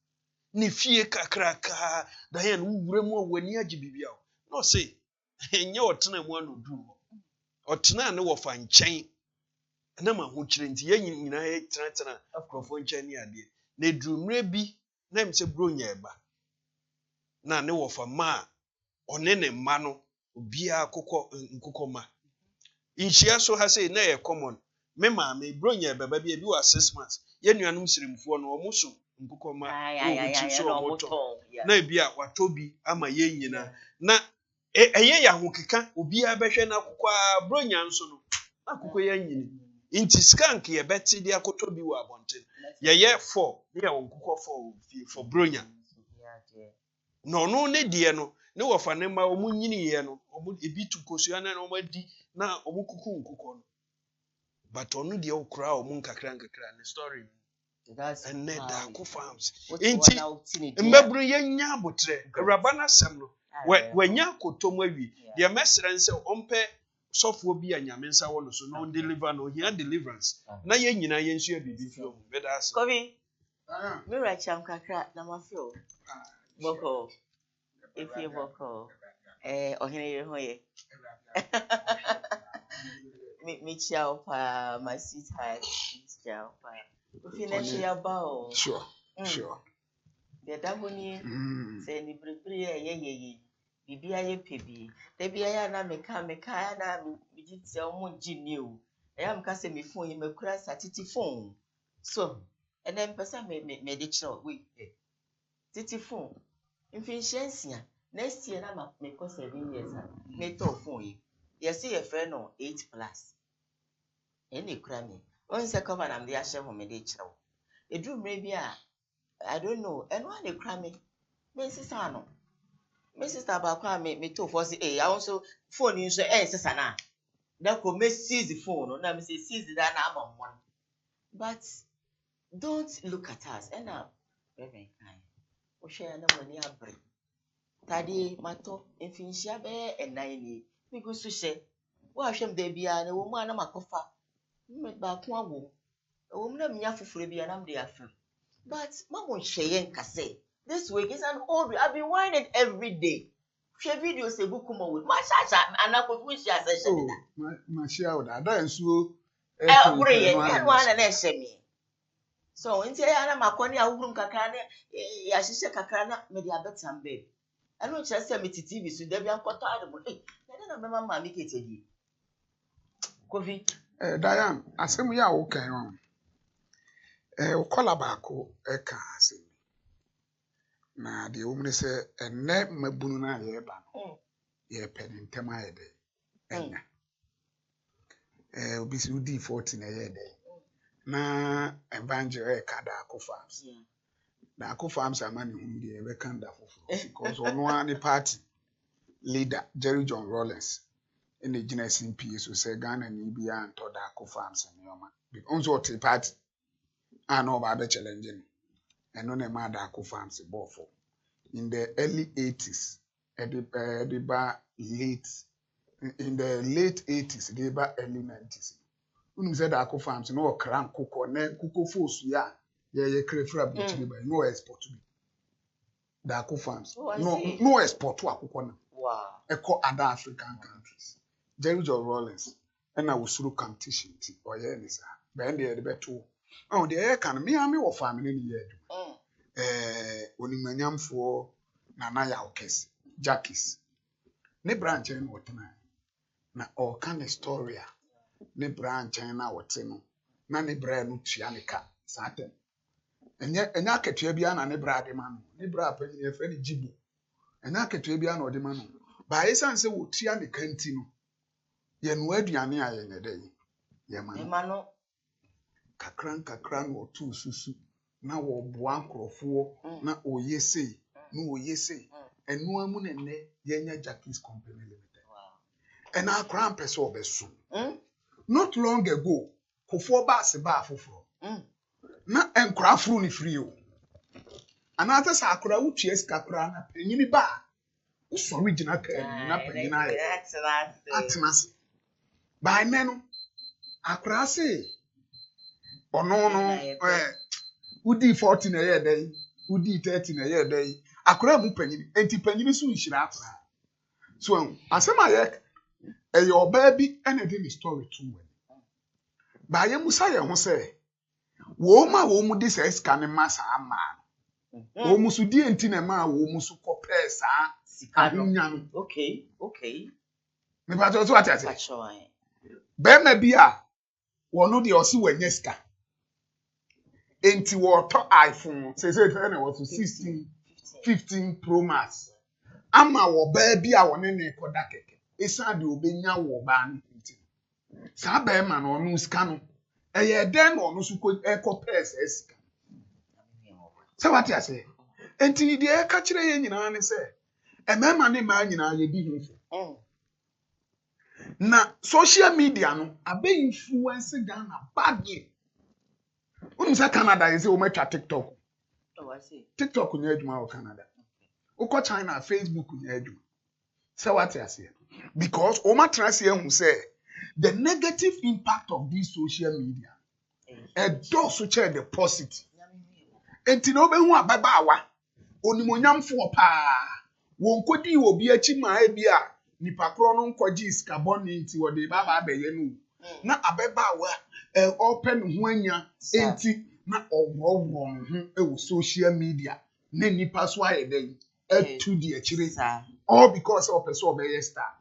Ni fie kakraka da ye no wure mu wani agi bibia. No say enye otena mu anodu. Otena ne wo fa nkyɛn na ma ho kyerɛ nti yɛn nyinaa yɛ tena akrɔfo nkyɛn ne adeɛ na edurumre bi na m sɛ bro nya ɛba na ne wɔfa ma a ɔne ne mma no obiara nkokɔ ma nhyia so ha sɛ na yɛ common me maame bro nya ɛbɛba bi ebi wɔ 6 months yɛn nuanom sirimfoɔ no ɔmo so nkokɔ ma ɔmo ti so ɔmo tɔ na ebi a watɔ bi ama yɛn nyinaa na ɛyɛ yɛ ahokeka obiara bɛhwɛ na akokɔ bro nya nso no akokɔ yɛn nyini inti skank ye beti dia koto bi wa abonten ye 4 ne ya wonkukọ 4 for bronya no ne die no ne wofa ne ma omu nyini ye no omu ebi tu kosua na omu di na omu kuku nkukọ no but onu die okura omu nkakra ne story and ne da ko farms inti mbabru ye nya abotre awraba na sem no wanya kotom awi de mesere nse ompe sofo bi anyame nsa wo no so no deliver no here deliverance na ye nyina ye nsu abibi fio beda ase kobi me ra cham kakra na mafio boko efie boko ohene ye ho ye me chiao pa my sweetheart chiao pa efie na chia ba o sure de dagoni se ni bribri ye bibia ye pebi da bia ya na meka na bigiti omo gini o ya mka se me phone ye makura satiti phone so and then person me de chiro we titi phone infinitiencia next year na me ko 7 years me to phone ye yes ye friend no 8 plus any kura me on se cover na me de ahye ho me de chiro edu mre bia I don't know and one de kura me sister no my sister ba kwa me to for say I also phone you so sister na that could me seize the phone na me say seize that na am one but don't look at us and now very kind o share na money abre tadi mato infinisia be enai ni me go so she wa hwem da bia na wo mu ana makofa me ba ko awo wo mu na mnya foforo bia na me dey afem but mama hweye nkase. This week is an old week. I've been wearing it every day. Share videos say book come with. Masha anako which ya say share that. Masha oda da nsuo one na ehye me. So nti ya na makoni awurum kakra na ya hihye kakra na me dia betam babe. I no just say me TV so da bia nkoto ademo. Na me mama me ketedi. Kofi. Diane, asem ya wo kan o kola baako ka asem. Na de omne se enne mabunu na ye ba no ye pene ntem ayede enya obi si udi 14 ayede na evangel ka da ko farms na ko farms amani hu de be kan da foforo because ono ani party leader Jerry John Rollins in the gina SMP so say Ghana ni bia anto da ko farms ni oma because what party no ba be challenging eno na ma da ko farms bofo in the early 80s in the late 80s they ba early 90s unu said da ko farms no kran kokko na kokko fosu ya ye krefra butini ba no export to be da ko farms no export to akoko na Wow. Eco other African countries Jerry John Rollins and I was through competition or yeah ni sa ben dey beto oh dey can me am wo family ni ye onimanyamfo Nana Yaukes, Jackies. Ne branch en wotena. Na all kind of story. ne bra nkyɛn na wɔte no na ne bra no tua ne ka saa tem ɛnyɛ akatua bia na ne bra de ma no ne bra panyin yɛfrɛ ne Jibo ɛnyɛ akatua bia na ɔde ma no baayɛ san sɛ wɔtua ne ka nti no yɛnoa aduane a yɛnyɛ dɛ yɛma no kakra na ɔtoo susu na wɔboa nkurɔfoɔ na ɔyɛ sei na ɔyɛ sei ɛnoa mu ne nnɛ yɛnya Jackie's Company Limited ɛna akora mpɛ sɛ ɔbɛso not long ago kofoɔ baase baa foforɔ na nkora furu ne firi o anaasɛ sɛ akora wotua sika koraa na panyini baa wosɔre gyina kaa na panyini ayɛ atena ase baa nnɛ no akora se ɔno no wodi 40 na ɛyɛ dɛn wodi 30 na ɛyɛ dɛn akora mu panyini enti panyini so nhyira akora so asɛm ayɛ ɛyɛ ɔbaa bi ɛna de ne story to wɔ baa yɛ musa yɛ ho sɛ wɔn mu de sɛ sika ne ma saa maa no wɔn mu so di enti na ma wɔn mu so kɔpɛɛ saa sika ahonya no okay nipa tó ate ase bɛrima bi a wɔn deɛ ɔsi wɔnyɛ sika enti wɔtɔ iPhone sese fɛn na wɔtɔ 16 15 Pro Max ama wɔ baa bi a wɔne ne kɔda kɛkɛ esan de obenya wɔ baa no nti saa bɛrima no ɔno sika no ɛyɛ dɛn na ɔno so ɛkɔpɛɛ saa sika sɛ wate ase enti deɛ ɛka kyerɛ yɛn nyinaa ne sɛ ɛmɛɛma ne mmaa nyinaa yɛdi ho fo na social media no abɛ influence Ghana badly wonim sɛ Canada yɛ sɛ wɔmatwa TikTok nyɛ adwuma wɔ Canada wokɔ China Facebook nyɛ adwuma sɛ wate ase because wɔmatena ase ahu sɛ the negative impact of this social media ɛdɔɔso kyerɛ the positive enti na wobɛhu ababaawa onimonyamfoɔ paa wɔnkɔdii wɔ bi akyi maa bi a nipa korɔ no nkɔgye sika bɔne nti wɔde baba abɛyɛ no na ababaawa ɔpɛ ne ho anya enti na ɔworɔworɔ ne ho wɔ social media na nipa so ayɛ dɛn atu di akyire all because ɔpɛ sɛ ɔbɛyɛ star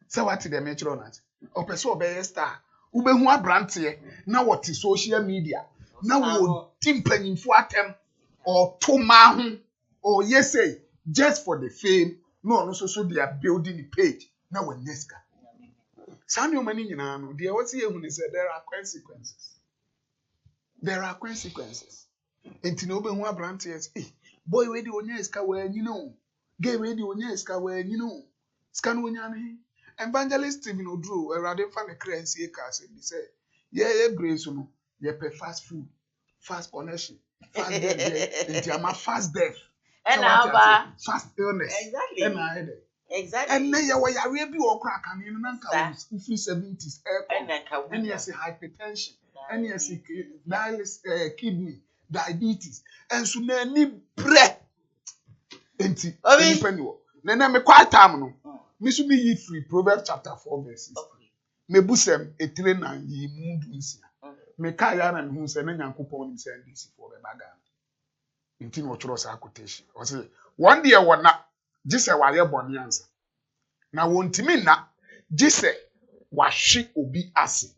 sɛ wate dɛm ɛkyerɛ no ase ɔpɛ sɛ ɔbɛyɛ star wobɛhu abranteɛ na wɔte social media na wɔdi mpanyimfoɔ atɛm ɔto maa ho ɔyɛ say just for the fame na ɔno nso so they are building the page na wɔnyɛ sika saa nneɛma no nyinaa no deɛ wɔte yɛhu ne sɛ there are consequences enti na wobɛhu abranteɛ sɛ boy wei de ɔnyɛ sika wɔanyina o gay wei de ɔnyɛ sika wɔanyina o sika no ɔnya ne Evangelist Stephen Oduro Awurade fa ne kra nsie ka sɛ bi sɛ yɛyɛ grace no yɛpɛ fast food fast connection fast death nti ama fast death ɛna fast illness exactly ɛnɛ yɛwɔ yareɛ bi wɔ kora kane no na nka wofiri 70s ɛne yɛsɛ hypertension ɛne yɛsɛ kidney diabetes ɛnso na ani brɛ enti nipa ni wɔ na na me quiet time no me so me yi free Proverbs chapter 4 verses me busem etire na yi mu dunsia me ka ya na me hu se na Nyankopɔn nim se ndisi for be baga nti no tro sa quotation o say one day wona gise wayɛ bɔne ansa na wontimi na gise wahwe obi ase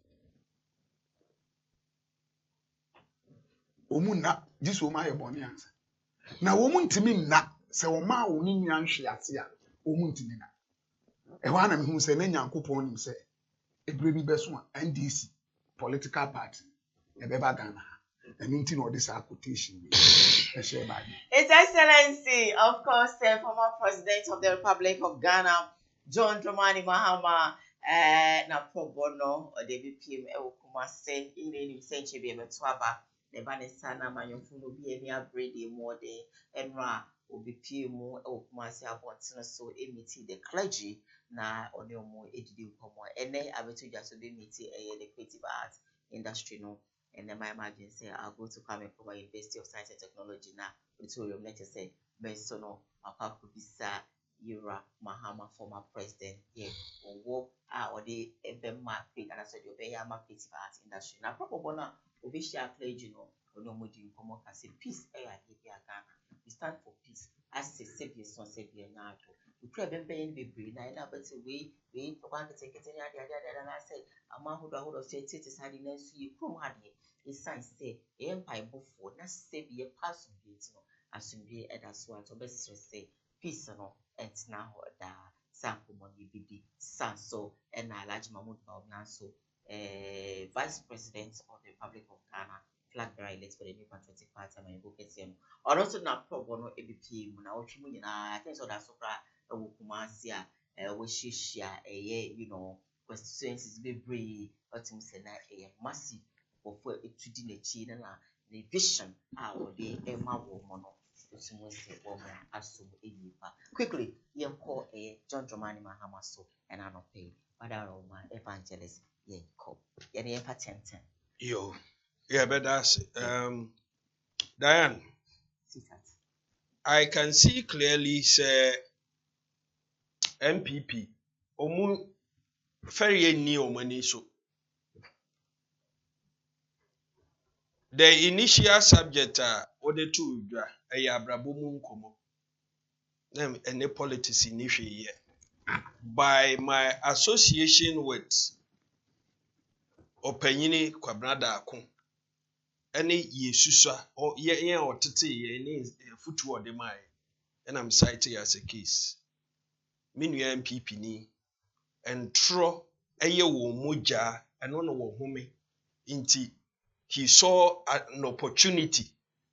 omu na gise o ma yɛ bɔne ansa na wo mu ntimi na sɛ wo ma wo ni nua nhwe ase a wo mu ntimi na ɛhɔ na me hu sɛ na Nyankopɔn nim sɛ ebire bi bɛso a NDC political party ɛbɛba Ghana ɛno nti na ɔde saa quotation bi ɛhyɛ ba His Excellency, of course, the former President of the Republic of Ghana, John Dramani Mahama, na pro bono or the BPM Kumase in the century of Twaba, the Banisana Mayofunu be any upgrade more day and Ra will be PMO Kumase about so emiti the clergy na on your more educated and then I will just be meeting the creative arts industry no. And then my imagine say I'll go to Koowaa University of Science and Technology now. Auditorium, let us say Bensono, Akakubisa, Yura, Mahama, former president, yeah, or work or the Ebema Creek, and I said, you obey my creative arts industry. Now, probably now, Obisha clergy, no Modi, Komo can say peace, Ghana. We stand for peace. As a Savior, son, Savior, now. kura bɛn bebree na ɛna bɛte wei kwan ketekete ne ade na sɛ ama ahodoɔ so ɛtete saa de na nso yɛ kurom ha deɛ ɛsiane sɛ ɛyɛ mpaebɔfoɔ na sɛ bi yɛpa asomdwie nti no asomdwie ɛda so a nti ɔbɛsrɛ sɛ peace no ɛtena hɔ daa saa nkɔmmɔ no yɛbɛdi saa so ɛna Alhaji Mahmood Bawumia nso Vice President of the Republic of Ghana, flag bearer elect for the New Patriotic Party, and go get him. Or also na probo no EBP mu na otwi mu nyina. I think so that's okra ewo Kumasi a we shishia you know constituencies bebree otim say na massive of etudi n'echi na the vision a wo de ema wo mo no otum say wo mo asom eyipa. Quickly, yemko John Dramani Mahama so and anope. Father Roma evangelist yenko. Yene yepa 10:10. Yo. Yeah, but that's Diane. I can see clearly say MPP omu very ni omani so. The initial subject ode to dwa abrabomu nkomo. Them any politics in here. By my association with Openyini Kwabrada Akun. Any Yesusa or ye or tete any foot or the my and I'm citing as a case. Minu MPP ni and tro eye wo moja and no wo home inti he saw an opportunity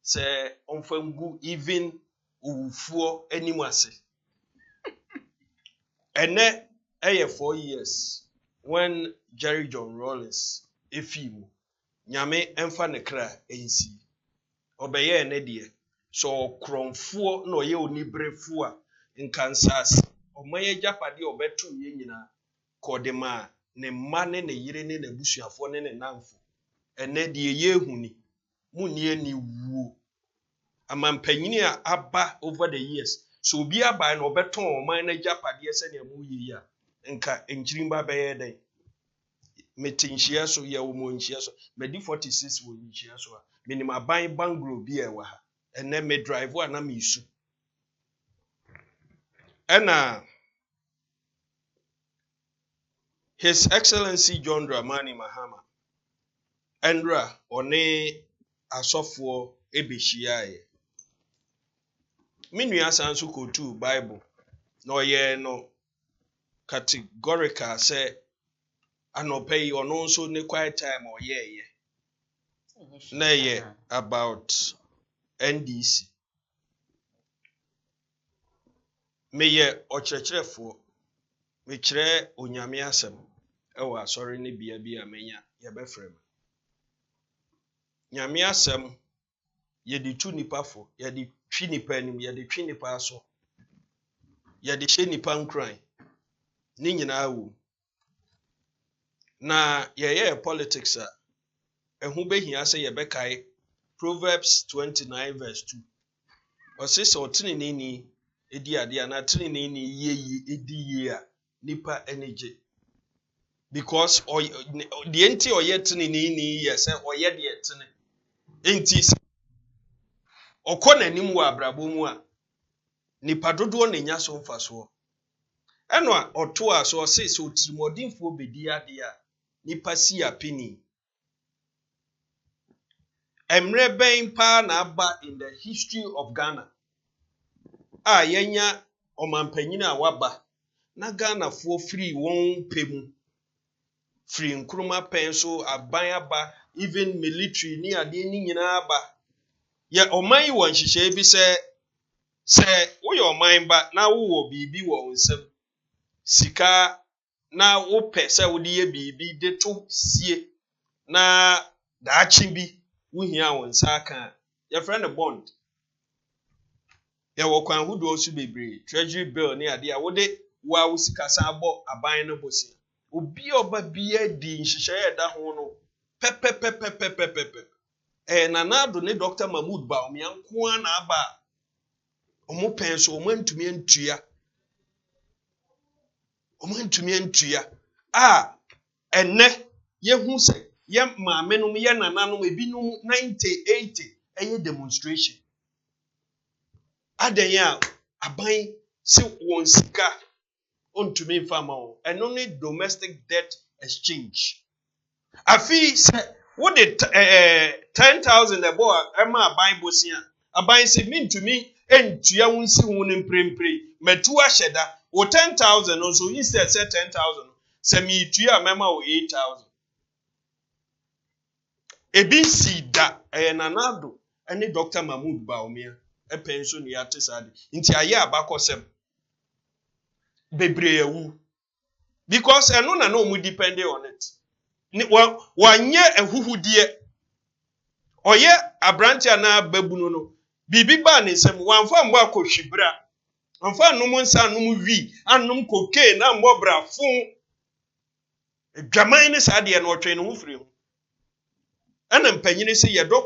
say onfangu even ufuo animase. And then 4 years when Jerry John Rawlings efimu nyame emfa ne kra ensi obeye ne de so kromfo na oye onibrefo a nkansas omaye japade obeto ye nyina kodema ne mma ne ne yire ne nabusuafo ne ne namfo ene de ye ehuni munni ani wuo amampanyini a aba over the years so obi aba na obeton oman na japade se ne mu yi a nka enchirimba beye den metinchia so ya wo monchia so medi 46 wo nchia so a minima ban bangro bi e wa ha ene me drive wa na me isu ena His Excellency John Dramani Mahama Endra one asofo ebehia minu asanso kotu Bible no ye no categorical say anope ono nso ne quiet time ye na ye about NDC meye okyerɛkyerɛfo me kyerɛ onyame asɛm ɛwɔ asɔre ne bia bi a menya ye bɛfrɛ me nyame asɛm ye di tu nipa fo ye di twi nipa anim ye di twi nipa aso ye di hye nipa nkran ne nyinaa wo na ye politics a ɛho behia sɛ ye bɛkae Proverbs 29 verse 2 ɔse sɛ ɔtene ni edi ade a na tene ni ye edi ye a nipa energy because the enti oye tene ni ye sɛ oye de tene enti okɔ nanim wɔ abrabɔ mu a nipa dodoɔ na nya so mfasoɔ ɛno a ɔto a so ɔse sɛ otirimɔdenfoɔ bedi ade a nipa si apini emre bɛn pa na aba in the history of Ghana a yenya ɔmampanyini a waba na Ghana fo free wɔn pɛmu free nkruma pɛn so aban aba even military ni ade ni nyinaa aba ye ɔman yi wɔ nhyehyɛ bi sɛ woyɛ ɔman ba na wowɔ bibi wɔ nsɛm sika na wopɛ sɛ wode yɛ bibi de to sie na daakye bi wohia wɔ nsa aka ye friend bond ye wɔ kwan hodo so bebree treasury bill ni ade a wode wa wo sika san abɔ aban no bosi obi oba bia di nhyehyɛ da ho no pepepepepepepep nanado ne Dr. Mahmood Bawumia nko na aba omo pen so omo ntumi antua enne ye hu se ye maame no ye nananom ebinom 90 80 eye demonstration adan ya aban si won sika ontumi mfa ma wo ɛno ne domestic debt exchange afi sɛ wode 10,000 ɛbɔ a ɛma aban bosia aban sɛ mintumi entua wo nsi wo ne mprempre matu ahyɛ da wo 10,000 no so instead sɛ 10,000 sɛ mitua a mɛma wo 8,000 ebi si da ɛyɛ nanado ɛne Dr. Mahmood Baumia ɛpɛ nso ne yɛate saa de nti ayɛ abakɔsɛm bebree awu because ɛno na ɔmu depending on it ni wanyɛ ehuhudie ɔyɛ abrante ana babunu no bibi ba ne nsɛm wamfa mbɔ akɔhwibra wamfa nom nsa nom wi anom cocaine na mbɔ brafo dwaman ne saa de no ɔtwɛn ne ho firi ho ɛna mpanyine sɛ yɛdɔ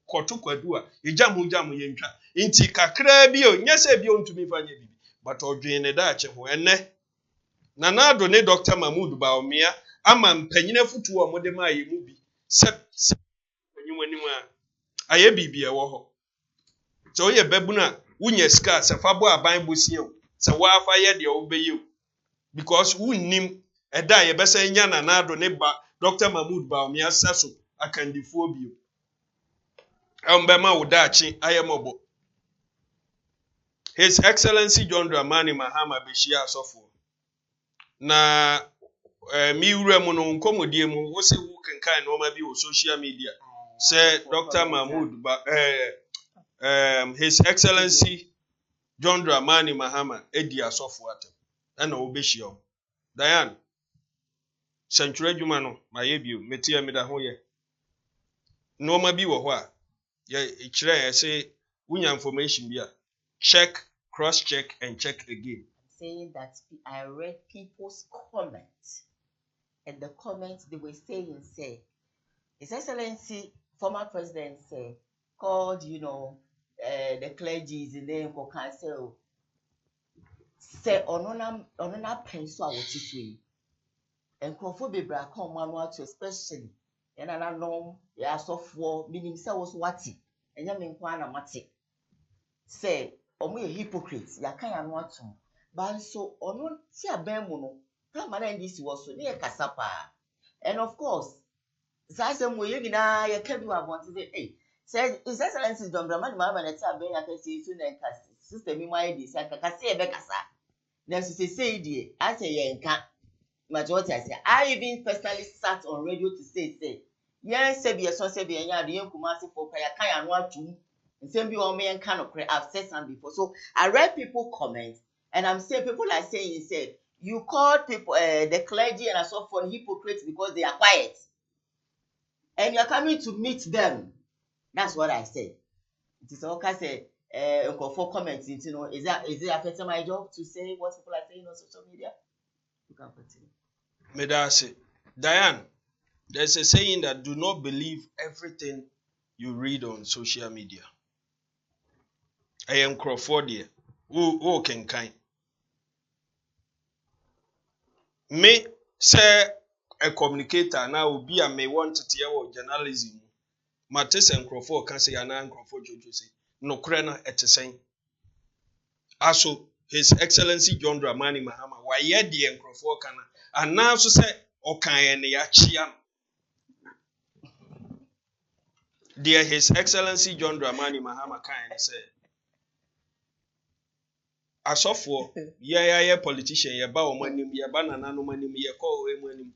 kɔto kwadu a yɛgyam yɛntwa nti kakra bi o nyɛ sɛ bi ontumi fa nyɛ bibi but ɔdwen ne daakye ho ɛnɛ nanado ne Dr. Mahmood Baumia ama mpanyine futu a mode ma yɛ mu bi sɛ panyin anim a ayɛ bibi ɛwɔ hɔ sɛ ɔyɛ babunu a wonya sika sɛ fa bɔ aban bosia o sɛ waafa yɛ deɛ wobɛyɛ o because wonnim ɛda a yɛbɛsɛ nya nanado ne ba Dr. Mahmood Baumia sɛ so akandifoɔ bio ɛmbɛma wo daakye ayɛ mɔbɔ His Excellency John Dramani Mahama bɛhyia asɔfoɔ na mi wura mu no nkɔmmɔdie mu wo sɛ wo kenkan nɔɔma bi wɔ social media sɛ Dr. Mahmood His Excellency John Dramani Mahama edi asɔfoɔ atam ɛna wobɛhyia wo Diane sɛntwerɛ adwuma no mayɛ bio metia meda ho yɛ nɔɔma bi wɔ hɔ a yɛ kyerɛ sɛ wonya information bi a check cross check and check again saying that I read people's comments, and the comments they were saying, say, His Excellency, former president, called, the clergy in the council, say, onona penso a wotifwe, and Crawford be bra come manual to especially, and I know, ya software, meaning so was wati, and yamin kwana mati, say, omu hypocrites, ya kaya nwatu. But so ono ti abemu no time na ndisi wo so ne kasa pa and of course sasa mo ye gina ye ka bi abonti say say His Excellency John Dramani Mahama na ti aben ya ka say so na nkasa system mi mo aye di say kasa ye be kasa na so say die I say ye nka majority I say I even personally sat on radio to say yes say be so say be nya de yankumase for pa ya kan ya no atum nsem bi o me nka no kre I've said some before so I read people comments. And I'm saying people are saying, say, you call people, the clergy and so forth hypocrites because they are quiet. And you're coming to meet them. That's what I said. It is all say, for comments, is it affecting my job to say what people are saying on social media? You can continue. Medase. Diane, there's a saying that do not believe everything you read on social media. I am Crawfordia. Who can kind? Me say a communicator now be a may want to tell journalism. Matis and Crawford can say an Crawford Jojo say no crana at the same. Also, His Excellency John Dramani Mahama, why yet the Crawford can and now so say okay and yachian. Dear His Excellency John Dramani Mahama can say asofo ye politician ye ba omanim ye ba nananom anim ye call we manim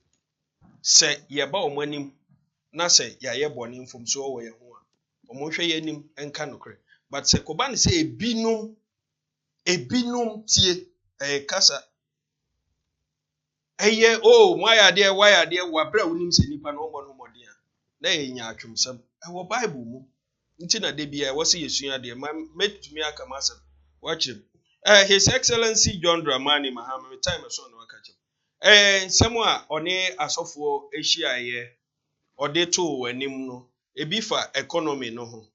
se ye ba omanim na se ya ye bone mfom so wo ye ho a omonhwe ye nim enka nokre but se ko ba ne se ebinom tie kasa eye why are there wa bra wonim se nipa no mo no modin a na ye nya atwumsam wo bible mu nti na de bia wo se yesua de ma metumi aka masem watch him. His Excellency John Dramani Mahama, time so no catch him. Somewhere on a asofo Asia ye or de to anim no, a bifa economy no ho,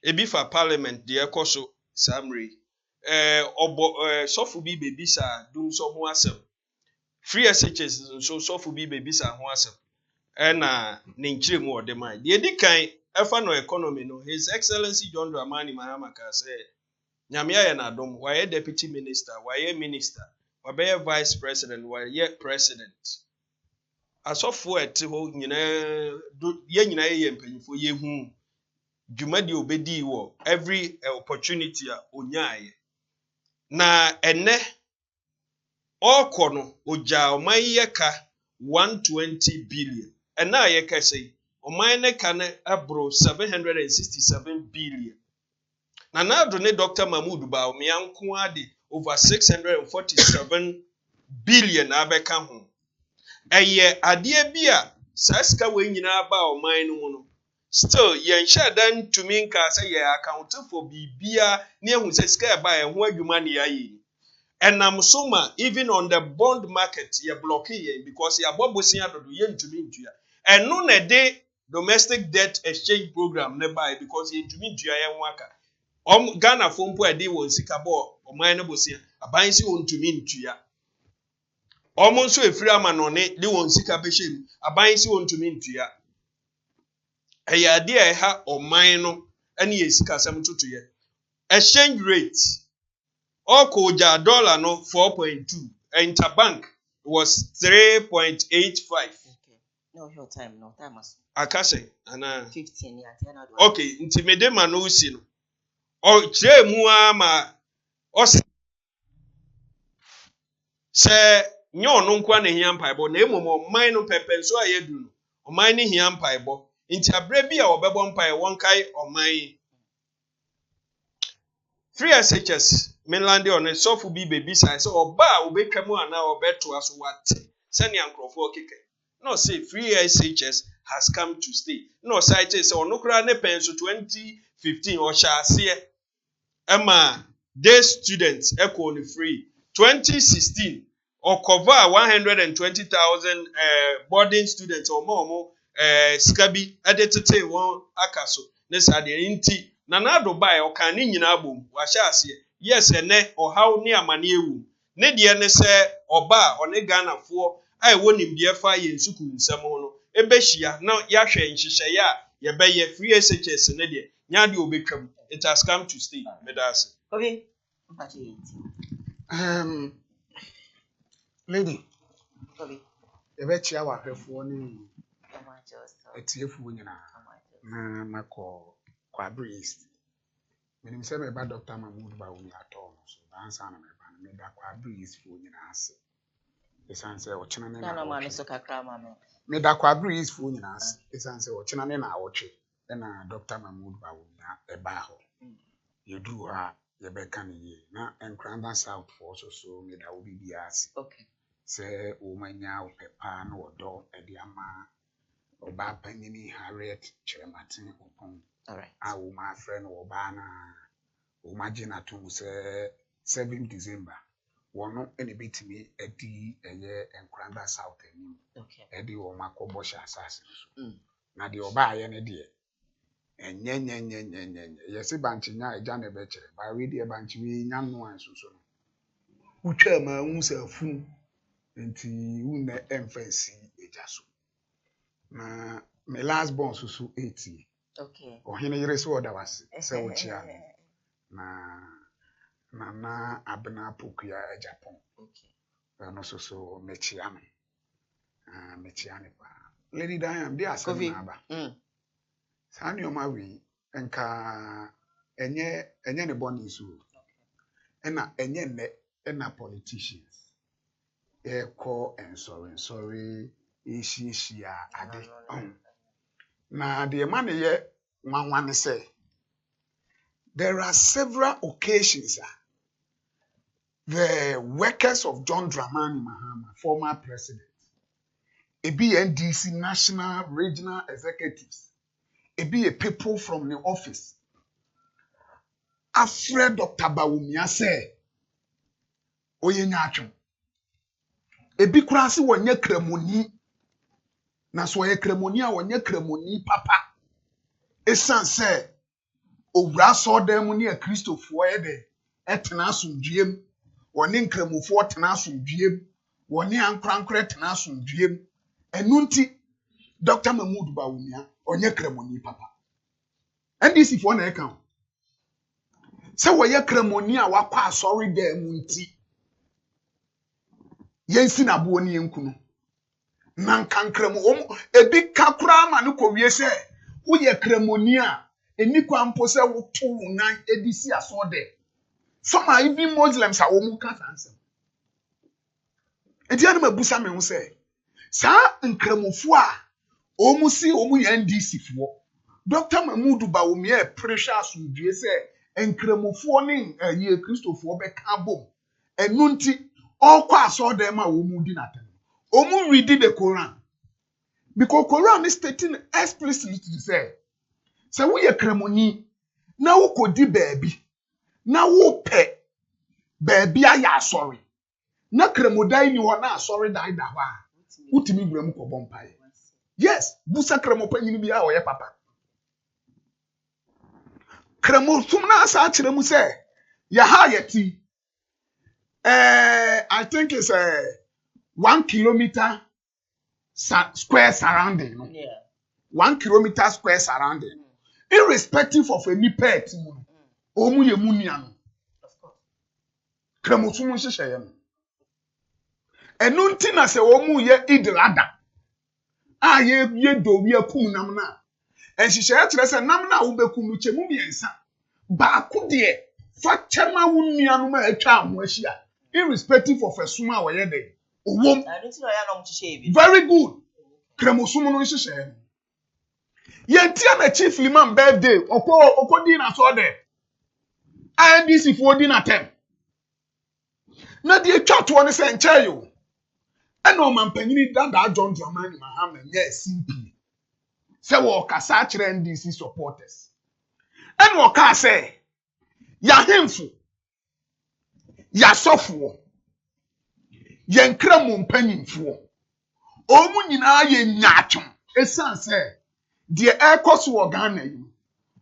a bifa parliament, the ecoso samri, sofu bi baby sa doom so ho asem. Free SHS so sofu bi baby sa ho asem. Na ninchire mu ode man. The edikan efa no economy no, His Excellency John Dramani Mahama ka say nyame ayɛ n'adom wayɛ deputy minister wayɛ minister wabɛyɛ vice president wayɛ president asɔfoɔ a ɛte hɔ nyinaa yɛn nyinaa yɛ mpanyinfoɔ yɛhu dwumadi obɛdii wɔ every opportunity a onyaeɛ na ɛnɛ ɔkɔ no ogya ɔman yɛ ka 120 billion ɛna a yɛka sɛ ɔman ne ka no aboro 767 billion na naado ne Dr. Mahmood Bawumia nko ade over 647 billion abɛka ho ɛyɛ adeɛ bi a saa sika wei nyinaa ba ɔman no mu no still yɛnhyɛ dan ntumi nka sɛ yɛ account for bibia ne ehu sɛ sika ɛba ɛho adwuma ne ayɛ ɛnam so ma even on the bond market yɛ block yɛn because yɛabɔ bosia dodo yɛntumi ntua ɛno na de domestic debt exchange program ne bae because yɛntumi ntua yɛn ho aka Ghana fo mpo ɛde wɔn sika bɔ ɔman no bosia aban si wɔntumi ntua ɔmo nso efiri ama no ne de wɔn sika bɛhyɛ mu aban si wɔntumi ntua ɛyɛ adeɛ a ɛha ɔman no ɛne yɛ sika sɛm toto yɛ exchange rate Okoja dollar no 4.2 interbank was 3.85 Okay. No, your time. No, time is akase ana 15 years. Okay, nti mede ma no usi no o kire mu ama o se nye ono nkwa na hia mpaebo na emom man no pepe so ayedu no oman ne hia mpaebo nti abre bi a obebo mpae won kai oman free SHS mainland on sofu bi baby sai so oba a obetwamu ana obeto aso wate sani ankrofo keke no say free SHS has come to stay no site say onokra ne penso 2015 o sha ase Emma day students echo on free 2016 or cover 120,000 boarding students or more skabi editete won akaso ne sade nti na do buy o kan ni nyina bom wa sha ase yes ene o haw ne amane ewu ne de ne se oba one Ghana fo ai wonim de fa ye nsuku nsam ho no ebehia na ya hwe nhyehyɛ ya ye bɛyɛ free SHS ne de nya de obetwam it has come to stay medase Okay. Lady, Okay. ebechia wa hwefo ni etiefu nyina na mako kwa breeze. Menim se me ba Dr. Mahmood Bawumia ato so ansa na me ba me da kwa breeze fu nyina ase. Esan se o chena ne na ma no so kakra ma me. Me da kwa breeze fu nyina ase. Esan se o chena ne na awotwe. Na Dr. Mahmood Bawumia eba ho. Yedu ha ye beka ne ye na enkranda south for so me da obi bi ase. Okay. Se o manya o pepa na odo e di ama oba panyini Harriet Cherematin opon. All right. I will my friend Obana, imagine at 7 December. One any bit me a D a year and Cranda South. Okay. Eddie or Marco Bosch assassins. Now the Oba any dear. And yen, yes, a bunch in a Johnny Betcher, by reading a bunch of young ones. Who tell my own self, and to you ne emphasis a jasso. Na my last born so 80. Okay. Ohene yere so oda wase se wo chia na abena pokuya e Japan. Okay. No so mechia no. Mechia ne pa. Lady Diane dey asem na aba. Sa ne o ma wi enka enye ne boni so. Ena enye ne ena politicians. E ko sorry ishia ade. Na the man here one say there are several occasions the workers of John Dramani Mahama, former president, a BNDC national regional executives, a people from the office, afraid Dr. Bawumia say, Oye nyachum. A big crasi wonye kremoni, na so ye kremoni a wonye kremoni papa. Esan say, Owura so dem ne a Christopher ede etena asomdwiem woni nkramufo tena asomdwiem woni ankrankra tena asomdwiem enu nti Dr. Mahmood Bawumia onye kramoni papa NDC for na eka Se wo ye kremoni a wakwa asori dem nti. Yensi na bo ni enkunu. Na nkankremo ebi kakura ma no kowie se wo ye kremoni a eni kwampo se wo to nan edisi aso de. Some are even Muslims are womu ka answer. Enti anu mabusa me ho se sa nkremofo a omu si omu ye NDC fo. Dr. Mahmoud ba omu ye precious udie se nkremofo ne ye Christofo be ka bom. Enu nti okwa aso de ma omu di natem. Omu read the Quran. Because Quran is stating explicitly to say we ye kremoni na wo kodi baabi na wo pe baabi aya sorry. Na kremodai ni ho na sorry dai da ho a. Utimi wura mu ko bompae. Yes, busa kremo panyini bia o ye papa. Kremo sum na asa kire mu say ya ha yeti. I think it's 1 kilometer square surrounding. No? Yeah. 1 kilometer square surrounding. Irrespective of any pet, omu ye munia no. Of course. Kremo sum nhye ye no. Enu nti na se omu ye idlada. A ye do wi akum nam na. Enhyehyɛ kyerɛ sɛ nam na wo bekum no kyemu miensa. Baako de fa kyema wo nuanu ma atwa ho ahyia. Irrespective of asuma wo ye dey. Owom. Very good. Kremosum no nhyehyɛ no. Yentia na chief liman birthday okodi na so de. INDC for di na tem. Na de atwa to ne sɛ nkyɛ yo. Ɛna ɔmampanyini dada John Dramani Mahama nye CP. Se wo kasa kyerɛ NDC supporters. Ɛna ɔka sɛ ya hemfo ya sɔfo ya nkramo mpanyinfo omu nyinaa ye nyaatwom esan sɛ de ɛkɔso wɔ Ghana yi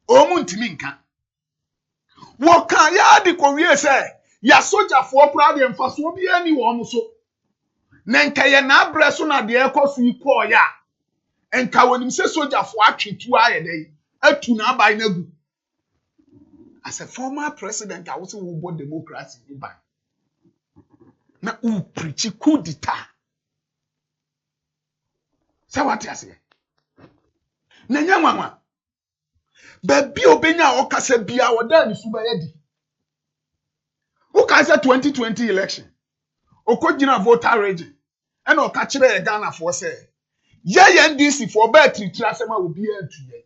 omu ntimi nka wo ka ya de kowie sɛ ya sojafo kora de mfaso bi ani wɔ mo so na nka ye na abrɛ so na de ɛkɔso yi kɔɔ ya enka wonim sɛ sojafo atwetu ayɛ dɛ atu na abai na gu. As a former president, I also want democracy in Dubai. Na u preach coup d'etat. Say what you say. Na nyanwa. Baby obenya o kasa bia o da ni suba yedi. Who can say 2020 election? Okojina voter region. And o ka kire Ghana for say. Ye NDC for bet tritrasema will be here to ye.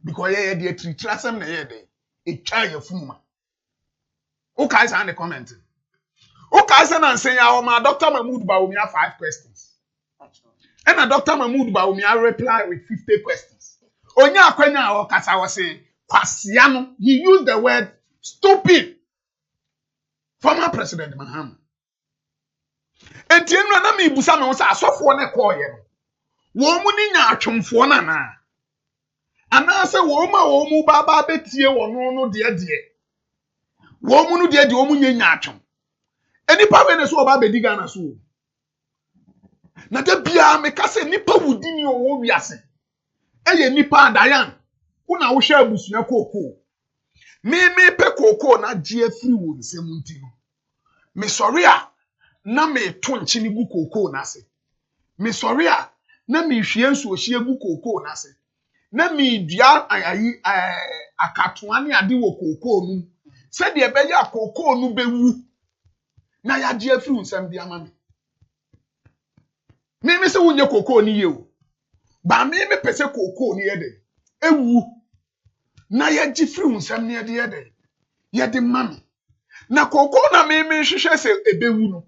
Because ye de tritrasem na ye de. E try your fuma. Who can say the comment? Who can say and say my Dr. Mahmoud Bawumia 5 questions. And a Dr. Mahmoud Bawumia reply with 50 questions. Onya akwenya o kasa was say kwasiano. He used the word stupid. Former President Mahama. And tienra na mi busa me wo sa asofo ne call ye no. Wo mu ni nya atwomfo na na. Ana se wo mu baba betie wo no de wo mu no de wo mu nya atwom. Enipa we ne so oba bedi Ghana so. Na da bia me ka se nipa wudi ni owo wiase. Eye nipa adayan. Una wo hwe abusua kokoo. Me pe kokoo na gie free wo nsem nti no. Me sorry a na me to nchi ni bu kokoo na se. Me sorry a na me hwie nso ohie bu kokoo na se. Na me dua ayi akatoa ne ade wo kokoo nu. Se de be ya kokoo nu bewu. Na ya gie free nsem bia ma me. Me se wunye kokoo ni ye o. Ba me pese kokoo ni ye de. Ewu. Na ya gie free nsem ne ye de. Ye de mami. Na kokoo na me hwehwe se ebewu no.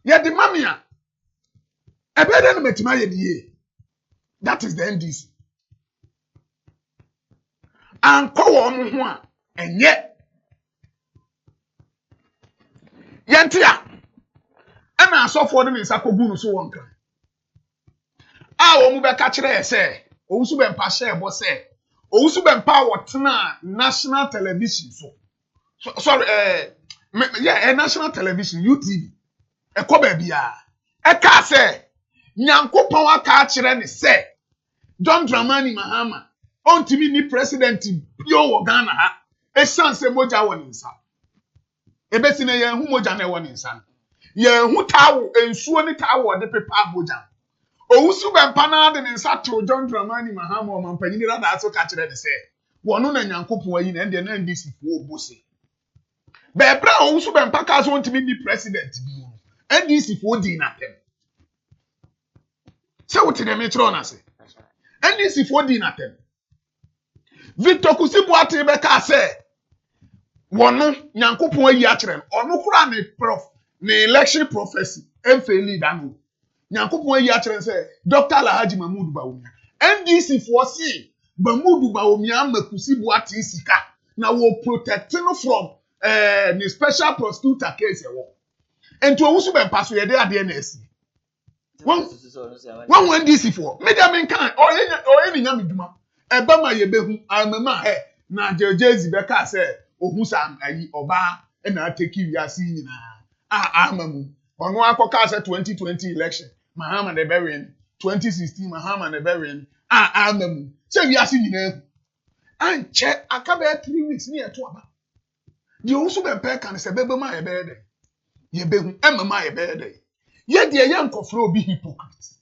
Ye de mami a. Ebe de no metima ye de ye. That is the NDC. Anko wo mo ho a enye. Yentia. Ena asofo de me nsa kogu no so wonka. A wo mu be ka kire se, owusu be mpa share bo se, owusu be mpa wotena national television so. Sorry, national television UTV. E ko ba bia. E ka se, Nyankopon aka kire ne se, John Dramani Mahama, ontimi ni president bio wo Ghana ha. esan se moja wɔ ne nsa ebesi na yɛn hu moja na ɛwɔ ne nsa yɛn hu tawo ensuo ne tawo de pepa moja owusu bɛmpa na de ne nsa to John Dramani Mahama ɔmampanyini rada aso ka kyerɛ ne sɛ wɔno na nyankopɔn ayi na ɛde na ndc fo obose bɛɛbra owusu bɛmpa ka so ntimi ni president bi no ndc fo di na tem sɛ wote dem kyerɛ na se ndc fo di na tem Victor Kusibuate bɛka sɛ wɔno nyankopɔn ayi akyerɛ no ɔno kura ne prof ne election prophecy ɛmfɛ leader no nyankopɔn ayi akyerɛ sɛ Dr. Alhaji Mahmoud Bawumia NDC for see Mahmoud Bawumia Kusibuate sika na wo protect no from the special prosecutor case ɛwɔ ento owusu bɛmpa so yɛde ade na asi wɔn NDC for media men kan ɔyɛ ni nyame duma ɛba ma yɛbɛhu amama hɛ na jejezi bɛka sɛ ohu sa ayi ɔba na ateki wiase nyinaa amamu ɔno akɔka sɛ 2020 election Mahama the Berian 2016 Mahama the Berian amamu sɛ wiase nyinaa ankyɛ aka bɛ 3 weeks ne yɛto aba deɛ wo so bɛmpɛ ka ne sɛ bɛbɛ ma yɛbɛyɛ dɛ yɛbɛhu mma yɛbɛyɛ dɛ yɛdeɛ yɛ nkɔfrɛ obi hypocrite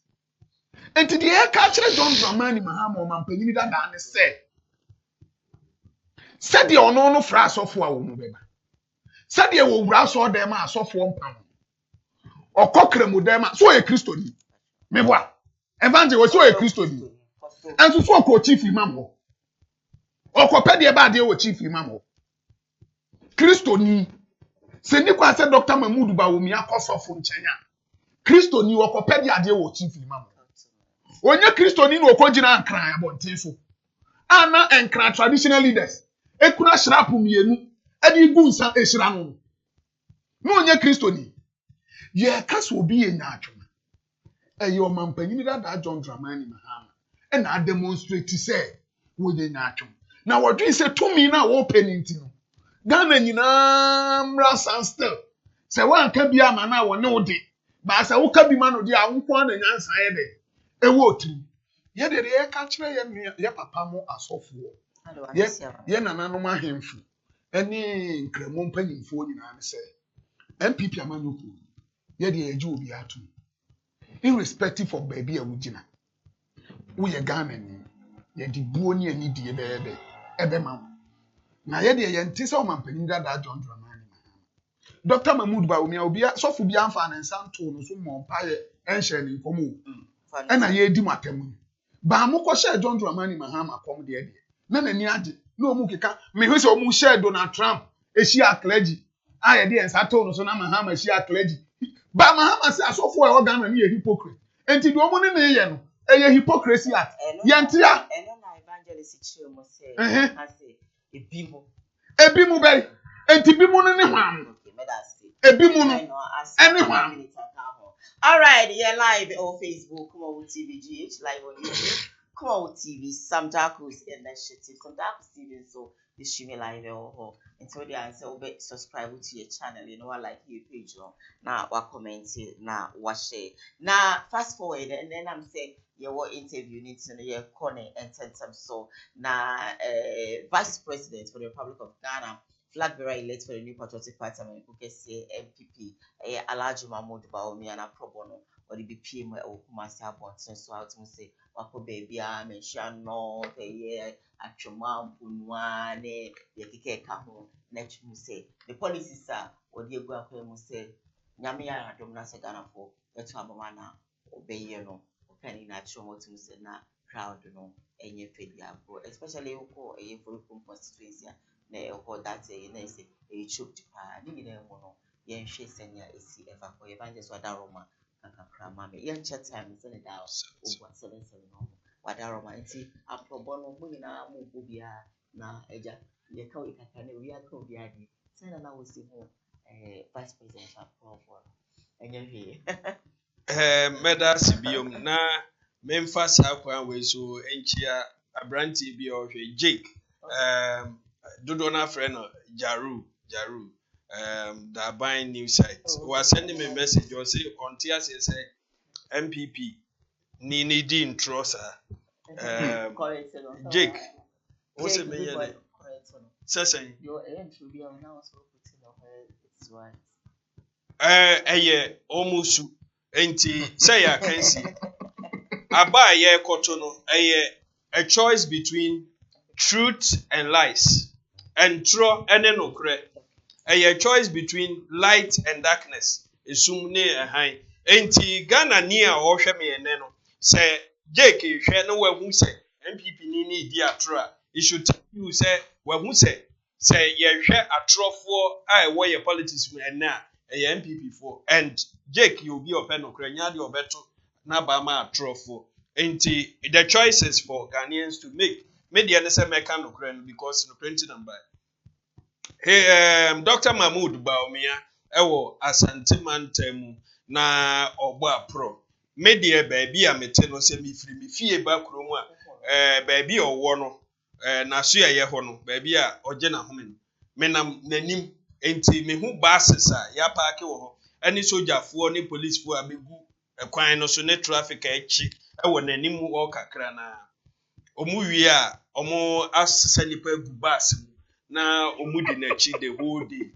enti deɛ yɛka kyerɛ John Dramani Mahama ɔmampanyini dadaa ne sɛdeɛ ɔno no fra asɔfo a wɔ mu bɛba sɛdeɛ wɔ wura asɔ dɛm a asɔfoɔ mpam ɔkɔkra mu dɛm a so ɔyɛ kristoni meboa evangel so ɔyɛ kristoni ɛnso so ɔkɔ chief imam hɔ ɔkɔpɛ deɛ ba adeɛ wɔ chief imam hɔ kristoni sɛ nikwa sɛ Dr. Mahmoud Bawumia kɔsɔfo nkyɛn a kristoni ɔkɔpɛ deɛ adeɛ wɔ chief imam hɔ onye kristoni na ɔkɔgyina nkran abɔnten so ana nkran traditional leaders ekuna shrapu mienu ɛde gu nsa ehyira no no onye kristoni ye kasa obi ye nyaatwoma ɛyɛ ɔmampanyini dada John Dramani Mahama ɛna demonstrate sɛ wo ye nyaatwoma na wɔdwen sɛ tumi na wo peninti no Ghana nyinaa mra san still sɛ wanka bi ama na wo ne wo de ba sɛ wo ka bi ma no de a wo kwa na nyansa yɛ de ɛwɔ otu ye de ye ka kyerɛ ye papa mo asɔfoɔ ye nananom ahemfo ɛne nkramo mpanyimfoɔ nyinaa ne sɛ MPP amanyɔkuo ye de yɛgye obi ato irrespective of baby a wugina wo ye Ghana ni ye di buo ne ani die bɛɛbɛ ɛbɛma na ye de ye nte sɛ ɔmampanyini dada John Dramani Mahama Dr. Mahmoud Bawumia obi sɔfo bi amfa ne nsanto no so mmɔ mpae ɛnhyɛ ne nkɔmɔ ɛna ye di matem ba mo kɔ hyɛ John Dramani Mahama kɔm de na nani ade na omu keka me hu sɛ omu hyɛ Donald Trump ehia clergy a ye de nsato no so na Mahama ehia clergy ba Mahama sɛ asɔfo a ɛwɔ Ghana ne yɛ hypocrite enti de omu ne ne yɛ no ɛyɛ hypocrisy at yɛntia ɛno na evangelist kyerɛ mo sɛ ase ebi mo bɛyi enti bi mu no ne hwan ebi mu no ɛne hwan. All right, yeah, live on Facebook, Koowaa TV GH, live on YouTube, Koowaa TV, Sam Darkus Initiative, Sam Darkus TV, so the streaming live or until the answer will be subscribe to your channel, you know, I like your page, now, what comment it, now, what share. Now, fast forward, and then I'm saying, yeah, what interview needs to know your corner and send some so now, Vice President for the Republic of Ghana. Flag bearer elect for the new patriotic party who can say MPP Alhaji Mahmoud Bawumia na probono or the BPM or Kumasi Abonson so out to say wako baby mention no the atwoma punwane ye keke ka ho na twu say the policies are or the egu akwa mu say nyame ya adom na se Ghana for etu aboma na obeye no okani na atwoma to say na crowd no enye fedia bro especially ko for constituency na ɛhɔ that na ɛsɛ choked paa ne nyinaa mu no yɛnhwɛ sɛnea ɛsi ɛfa kɔ yɛbɛngye so adaroma kakra ma me yɛnkyɛ time sɛ ne da ɔbua 77 no wadaroma nti aprɔbɔ no mo nyinaa mo bɔ biara na agya yɛka wo kakra na obi aka obi ade sɛ na wɔsi ho vice president aprɔbɔ no ɛnyɛ hwee mɛda sibiom na memfa saa kwan wei so enkyia abranti bi a ɔhwɛ Jake dodo na friend no Jaru the buying new site was sending me a message or say on TS say MPP ni di intro sir Jake what's it mean Sesen. Your entry be on now so put in where it's right. Almost enti say ya can see. Aba ye koto no a choice between truth and lies. And true and no correct. A choice between light and darkness. Esum ne ehai. Enti Ghana ni a ohwe me ene no. Say Jake hwe no wahu say MPP ni di atro it should tell you say wahu say ye hwe atrofo a wo ye politics mu ene a MPP for and Jake you be open no kranya de obeto na ba ma atrofo. Enti the choices for Ghanaians to make media ne say meka no kran because no printing number. Hey, Dr. Mahmoud Baumia, ewo Asante Mantemu na Ogba Pro. Media baby a meteno se mi free mi fie ba kurom a baby owo no na so ye ho no baby a oje na home no. Menam nanim enti me hu buses a ya park wo ho. Ani sojafoɔ ne policefoɔ a begu kwan no so ne traffic a echi ewo nanim wo kakra na. Omu wie a omo asesa nipa gu bus mu. Na omudi na chi the whole day.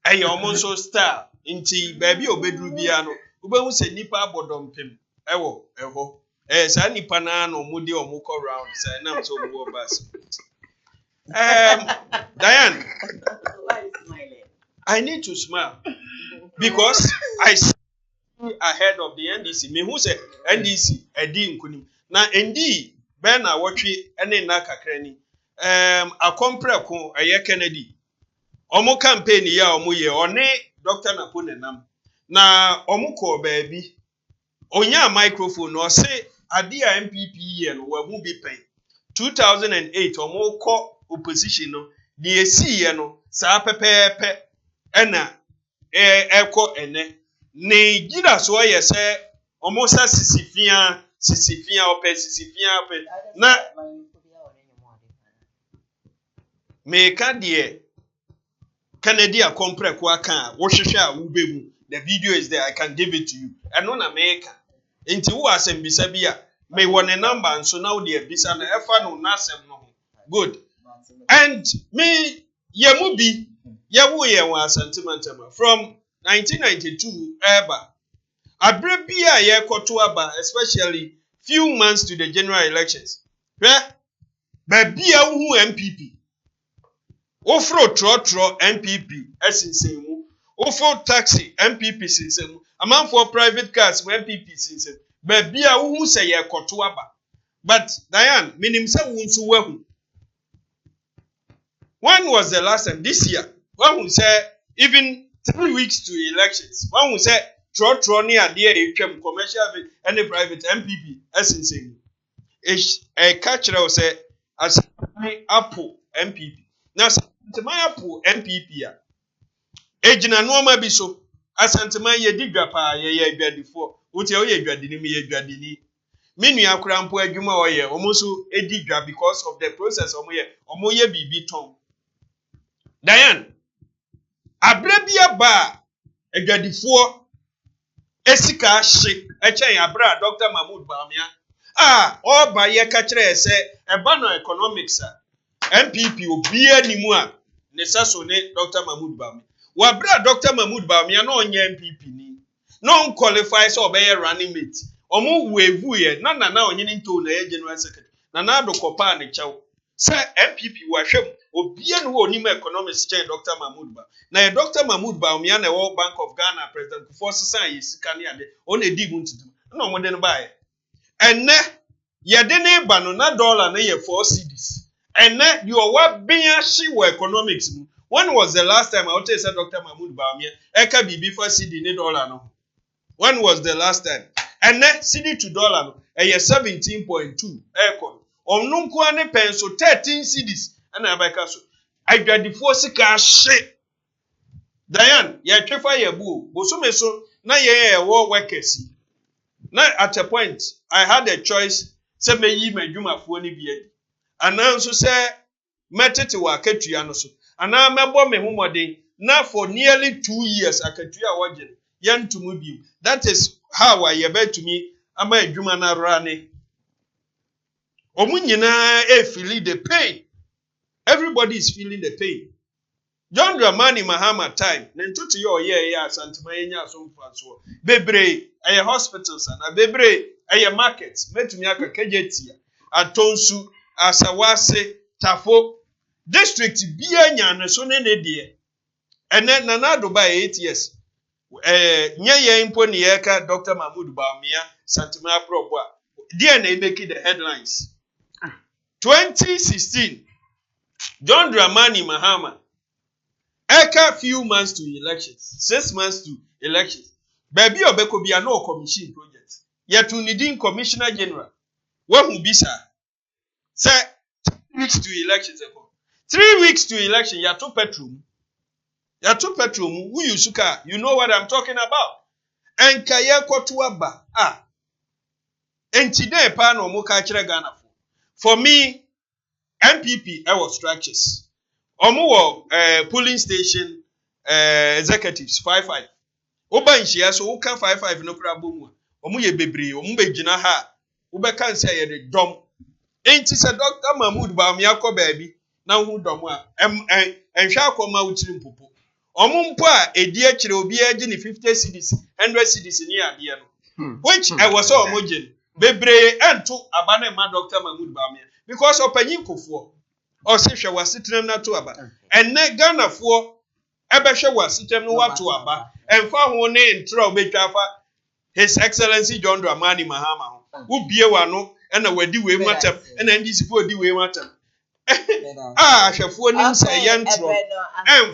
Aye omo so star nti baby obeduru bia no ubehu se nipa abodompem ewo eho sa nipa na no omudi omukọ round say na so wo bus. Diane, Why are you smiling? I need to smile because I see ahead of the NDC. Me who say NDC edi nkunim na ndi be na wotwe ene na kakra ni akompreko eye Kennedy omo campaign ya omo ye one Dr. Napone nam na omo ko baabi onya microphone no say ade a MPP ye no wahu bi pen 2008 omo ko opposition no de esi ye no saa pepepe ena eko ene ne gida so ye say omo sa sisifia ope na meka de Kennedy a compre kwa kan wo hwehwe a wo begu the video is there I can give it to you eno na meka enti wo asem bisa bia me wone number nso na wo de bisa na efa no na asem no good and me ye mu bi ye wo ye wa sentimental from 1992 eba abre bia ye koto aba especially few months to the general elections ba bia wo hu MPP ofro trotro MPP esinsenmu ofro taxi MPP sinsenmu amanfo private cars MPP sinsenmu ba bia wo hu se ye koto aba but Diane minim se wo nso wahu when was the last time this year when we say even 3 weeks to elections when we say trotro ni ade e twam commercial and private MPP esinsenmu catch we say as Apple MPP na Asantema Apple MPP a ejina no ma bi so Asantema ye digwa pa ye adwadifo wote o ye adwadini me ye adwadini menu akura mpo adwuma o ye omoso edigwa because of the process omo ye bibi ton Diane abre bia ba adwadifo esika hye echen abra Dr. Mahmoud Bawumia oba ye ka kire se eba no economics MPP obia ni mu a ne saso ne Dr. Mahmoud Bawumia wa bra Dr. Mahmoud Bawumia na onye MPP ni no qualify so obey running mate omo wevu ye na onye ni nto na ye general secretary na adokopa ne chew se MPP wa hwem obia no oni ma economics chain Dr. Mahmoud Bawumia na Dr. Mahmoud Bawumia na World Bank of Ghana president Kufuor Sesan yi sika ne ade on edi mu ntutu na omo de no bae enne ye de ne ba no na dollar na ye 4 cedis enne you wa bia shi wo economics mu. When was the last time I would say Dr. Mahmoud Bawumia eka bibi for cedi ne dollar no when was the last time enne cedi to dollar no 17.2 ekon onno nko ane penso 13 cedis na abeka so adwadifo sika hye Diane ye twefa ye bu bosome so na ye wo workers na at a point I had a choice say me yi madwumafo ni bi ananso say metete wa akatua no so ana mebo me homoden na for nearly 2 years akatua wogen yantumu bi that is how I yebetumi ama adwuma na rane omunyina e feel the pain Everybody is feeling the pain. John Dramani Mahama time. Nentutu yo yeah Santuma yenya so mfanso. Bebre aye hospitals and bebre aye markets. Metumi aka kejetia. Atonsu, Asawase, Tafo district bia nya ne so ne de. Ene nana do by 8 years. Nye impo ni yeka Dr. Mahmoud Bawumia Santuma Probwa. DNA making the headlines. 2016 John Dramani Mahama eka few months to elections, 6 months to elections. Baby obeko bia no commission project. Yet we need commissioner general. What will be sir? Say 3 weeks to elections ago. 3 weeks to election, ya to petrol. Ya to petrol who you suka. You know what I'm talking about. And kaya kotuaba. And today pa no mo ka kire Ghana for me MPP was structures. Omo polling station executives 55. Oba nhyia so woka 55 no kura bomu. Omo ye bebre, omo begina ha. Wo be kan say ye de dom. Enti se Dr. Mahmoud Bawumia ko baabi na hu dom a enhwa akoma wutiri mpopo. Omo mpo a edi akire obi agi ni 50 cedis, 100 cedis ni ade no. Which I was so omogin. Bebre ento abane ma Dr. Mahmoud Bawumia because opanyin kofo o se hwe wasitram na to aba. Enne Ghana fo ebehwe wasitram no wato aba. Emfa ho ne ntra obetwa fa His Excellency John Dramani Mahama. Who bie wano na wadi we matam na ndisi fo di we matam. Ahwefo nim say yentro.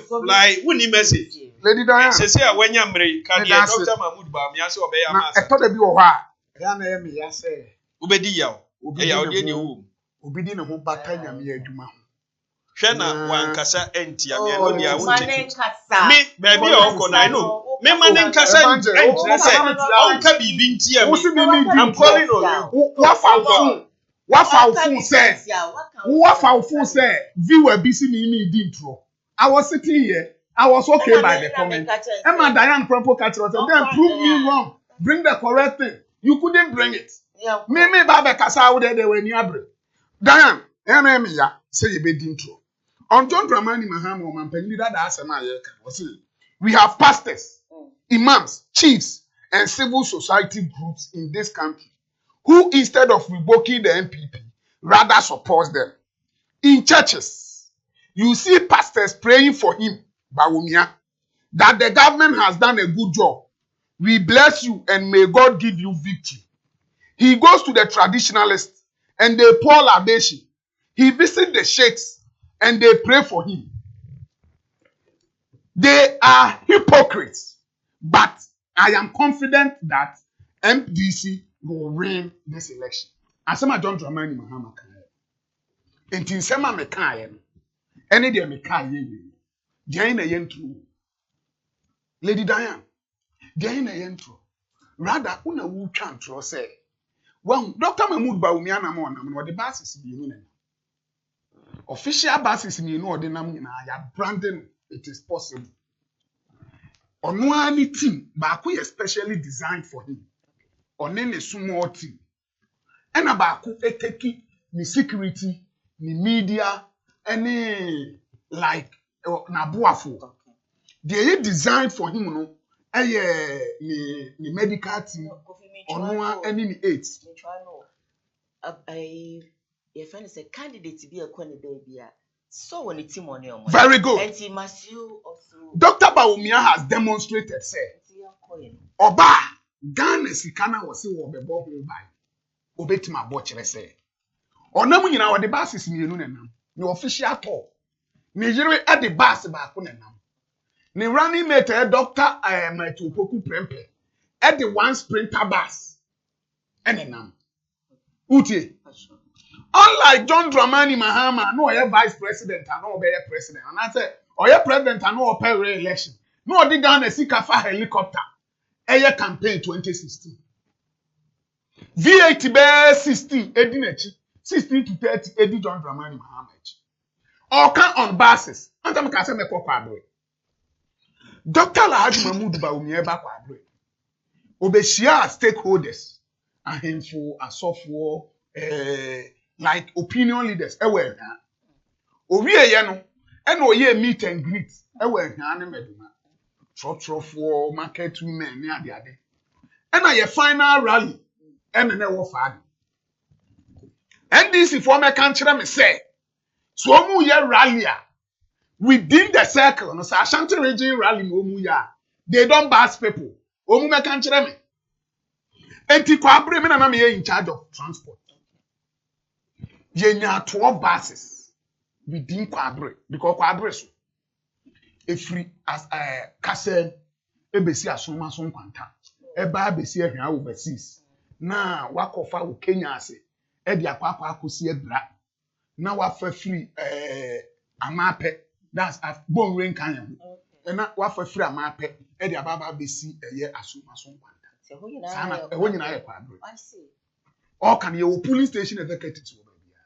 Fly woni message. Lady Diana. Se se a wanya mre ka de Dr. Mahmoud Bawumia se obeya ma. Eto da bi wo ha. Ya na ye me ya se. Ubedi yawo. Ya ode ne wo. Obi di ne ho bata nyame adwuma ho. Hwe na wankasa entia me no dia wonte. Me baby oko na no. Me manen kasa entia se onka bibi ntia me. I'm calling on you. Wafa fu say viewer bi si ni me di intro. I was sitting here. I was okay by the comment. Emma Diane Propo catch us then prove me wrong. Bring the correct thing. You couldn't bring it. Me baba kasa wo de we ni abre. Diane, me ya say you be di intro. On John Dramani Mahama o mampani that asem ayeka. We have pastors, imams, chiefs, and civil society groups in this country who, instead of revoking the MPP, rather support them. In churches, you see pastors praying for him, Bawumia, that the government has done a good job. We bless you and may God give you victory. He goes to the traditionalists and they pour libation. He visits the sheikhs and they pray for him. They are hypocrites, but I am confident that MDC will win this election. Asema John Dramani Mahama kan. Enti nsema me kan ye no. Ene de me kan ye ye. Dia na ye ntru. Lady Diane, dia na ye ntru. Rather una wu twa ntro say. Well, Dr. Mahmoud Bawumia na mo nam no de basis bi ni na. Official basis ni no de nam na ya branding it is possible. Ono ani team ba ko especially designed for him. One ne small team. Ena ba ko eteki ni security, ni media, any like na boafo. They designed for him no ni medical team. Ono any ni 8. Your friend is a candidate to be a baby. So when it's team on your mind. Very good. And he must you also. Dr. Bawumia has demonstrated say Oba Ghana sikana wasi wo bebo ho bai. Obetima bo kire say. Onam nyina wo de basis mienu nenam. Ni official talk. Ni yire e de bas ba ko nenam. Ni running mate Dr. Matupoku Prempe. E de one sprinter bus. Enenam. Utie. Unlike John Dramani Mahama, no oye vice president and no obe president. And I say, oye president and no ope re-election. No odi Ghana sika fa helicopter. Eye campaign 2016. V8 be 16 edi nechi. 16 to 30 edi John Dramani Mahama echi. Oka on basis. Anta me ka se me kwa adwe. Dr. Alhaji Mahmoud Bawumia ba kwa adwe. Obeshia stakeholders. Ahemfo, asofo, like opinion leaders. owie ye no e na oye meet and greet e wa hwan ne meduma trotro market women ne ade e na ye final rally e na wo faade NDC for me kan kire me say so omu ye rally a within the circle no say Ashanti region rally no omu ya they don't bash people omu me kan kire me enti kwa abre me na me in charge of transport ye nya 12 buses within kwa abre because kwa abre so efri as kasem ebesi asoma so nkwanta eba abesi ahwa overseas na wakofa wo Kenya ase e de akwa akosi ebra na wafa free amape that's bon rain kan na wafa free amape e de ababa besi eye asoma so nkwanta sana ho nyina ye kwa abre I see all can ye police station executives wo bia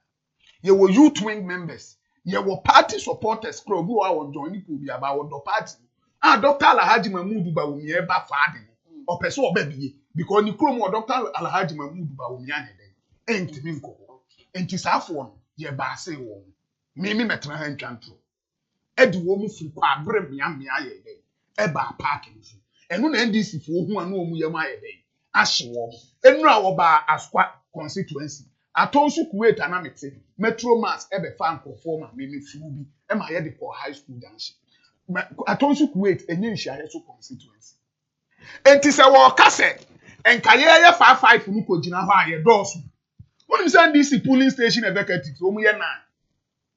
ye wo youth wing members ye wo party supporters club who are join ko bia ba wo do party Dr. Alhaji Mahmoud Bawumia e ba faade o pese oba bie because ni krom o Dr. Alhaji Mahmoud Bawumia ne den entimi nko enti saafo no ye ba se wo me metra ha ntwantro e de wo mu firi kwa abre mia ye den e ba parking so enu na NDC fo hu anu omu ye ma ye den ahye wo enu a wo ba Askwa constituency atonsu Kuwait anamete metro mass e be fa nkofo ma me furu bi e ma ye de for high school junction atonsu Kuwait enye nhia so constituency enti se wo kase enkaye ye 55 nu ko gina ho aye dosu woni say NDC polling station executive o mu ye 9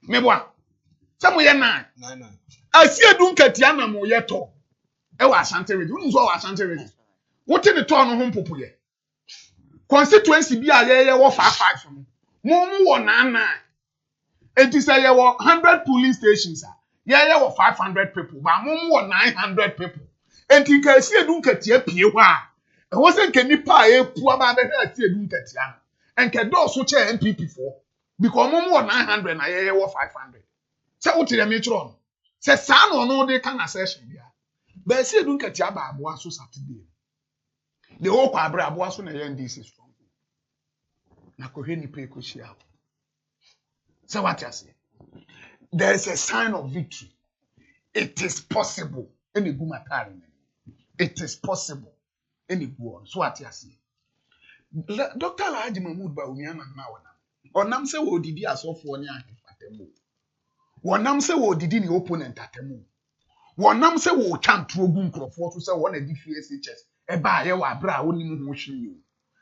mebo se mu ye 9 asiedu nkatia na mo ye to e wa Ashanti region woni so wa Ashanti region wote ne to no ho mpopo ye constituency bi aye ye wo 55 no mo mu wo 99 enti say ye wo 100 polling stations ye wo 500 people ba mo mu wo 900 people enti ka asiedu nkatia pie ho a e wo se nke nipa epu aba be asiedu nkatia no enke do so che MPP for because mo mu wo 900 na ye wo 500 se wote dem chiro no se sa no de kan session bia ba asiedu nkatia ba abo so Saturday the whole kwa abra abo so na ye NDC strong na kohwe ni pe koshia so what you say there is a sign of victory it is possible any gumatari it is possible any go so what you say Dr. Alhaji Mahmoud Bawumia na onam se wo didi asofo ni ahefatamu wonam se wo didi ni opponent atamu wonam se wo chantro gu nkrofo so se wona di FSHS e ba ye wa abra woni mu ho hwi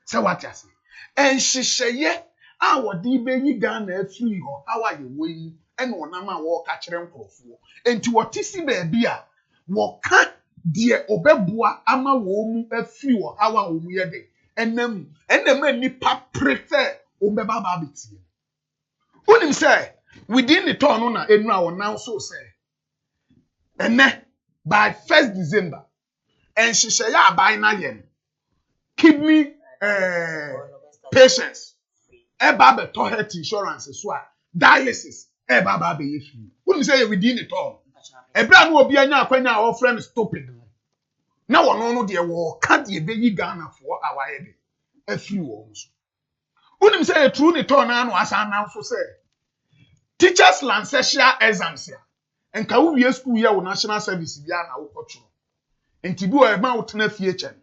se what you say enhyehyeye a wodi beyi Ghana afiri ho hawa ye woyi ene onam a wo ka kire nkrofo enti wotisi ba bia wo ka die obebua ama wo mu afiri ho hawa wo mu ye de enam nipa prefer ombeba ba betie unim say within the turn na enu a wonam so say ene by 1st December enhyehyeye aban na ye no kidney patients eba be to health insurance so a dialysis eba ba be yefi unim say within the turn ebra na obi anya akwanya a friend stupid na wono no de wo ka de be yi Ghana for awaye de afiri wo so unim say true ni turn na no asa na so say teachers lancashire exams ya enka wo wie school ya wo national service bia na wo kotro enti bi o ma wo tena fie chen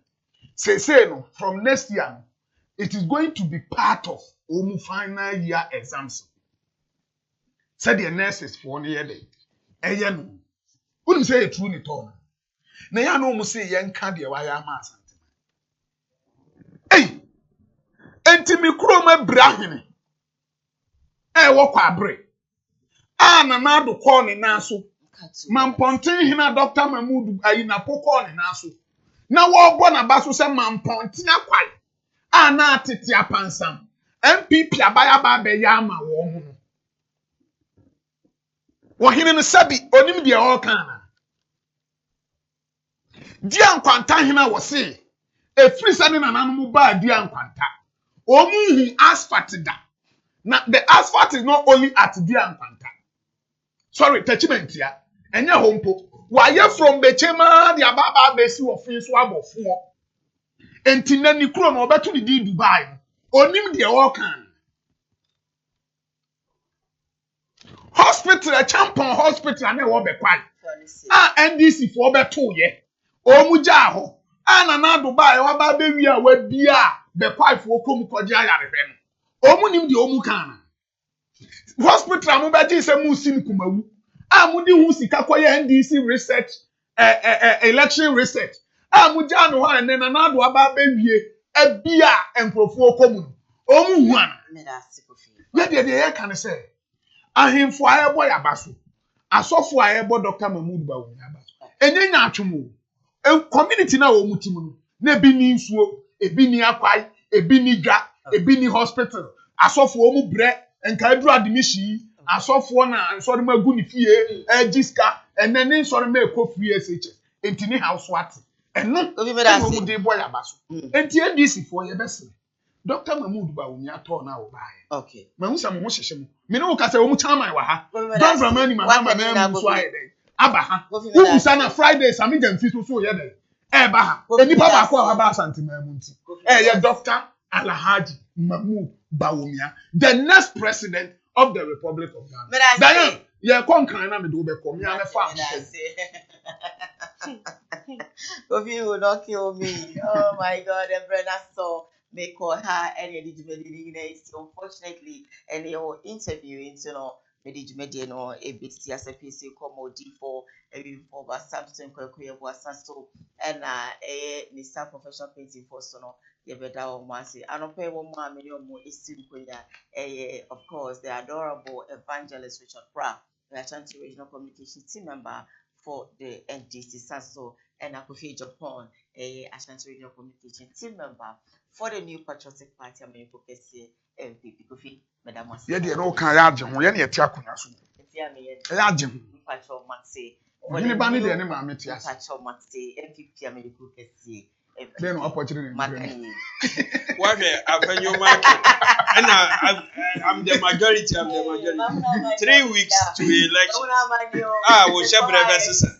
say no from next year no, it is going to be part of omu final year exams said the nurses for ne yede eye no unim say true ni turn na ya no mu say yenka de wa ya ma asante ei enti mi kuro ma brahene wo kwa abre na na do call ni na so mamponten hina Dr. Mahmoud ayi na poko ni na so na wo bo na ba so se mamponten akwai na atete apansam MPP abaya ba be ya ma wo hu no wo hine no sabi onim de o kan na di ankwanta hina wo se efiri sane na nanu ba di ankwanta omu hu asphalt da na the asphalt is not only at di ankwanta sorry attachment ya enye hompo waye from bechema the ababa besi ofin so abofo enti na ni kuro na obetu di Dubai onim de o kan hospital a champion hospital na wo be kwai NDC for be to ye o mu ja ho ana na Dubai wa ba be wi a wa bia be kwai fo kom koje ayare be no o mu nim de o mu kan hospital mo be ji se mu sin kumawu mu di hu sika koye NDC research election research mu ja no ha ne na do aba be wie bia emprofo kom o mu hu ana ye de ye kan say ahemfo ayebo yabaso asofo ayebo Dr. Mahmood Bawumia yabaso enye nya atwemo community na wo mutim no na bi ni nsuo ebi ni akwai ebi ni dwa ebi ni hospital asofo wo mu bre enka duru admission asofo na nsori magu ni fie ejiska enene nsori ma ekofri SH entini house what eno wo mu de boy yabaso enti NDC for ye bese Dr. Mahmood Bawumia to na wo bae okay mahu sa mo hyehye mo me no ka say wo mu chairman wa ha don bramani mahama na mu so aye dey aba ha wo sa na Friday sami dem fi so ye dey ba ha enipa ba ko ba asante mamu nti ye Dr. Alhaji Mahmood Bawumia the next president of the Republic of Ghana then ye konkan na me do be kom ya me fa Kofi will not kill me. Oh my God, and Brenna saw me call her any eligibility. Unfortunately, and your interview into no medical no ABC as a PC commodity for something was so and Nisa professional painting for sono the better one say I don't pay 1 million more is of course the adorable evangelist Richard Pra, the Ashanti Regional Communication Team member for the NDC Sasso and Akufi Japan, Ashanti Radio Communication Team member for the new Patriotic Party American MPP Kofi, Madam Masi. Ye de no kan ya agye ho ye na ye ti akonya so. Etia me ye. Ya agye ho. Patrol Masi. Ni ba ni de ne ma meti ase. Patrol Masi MPP American KC. Then no opportunity. Wahwe afanyo market. And I'm the majority. 3 weeks to election. We shall breve sister.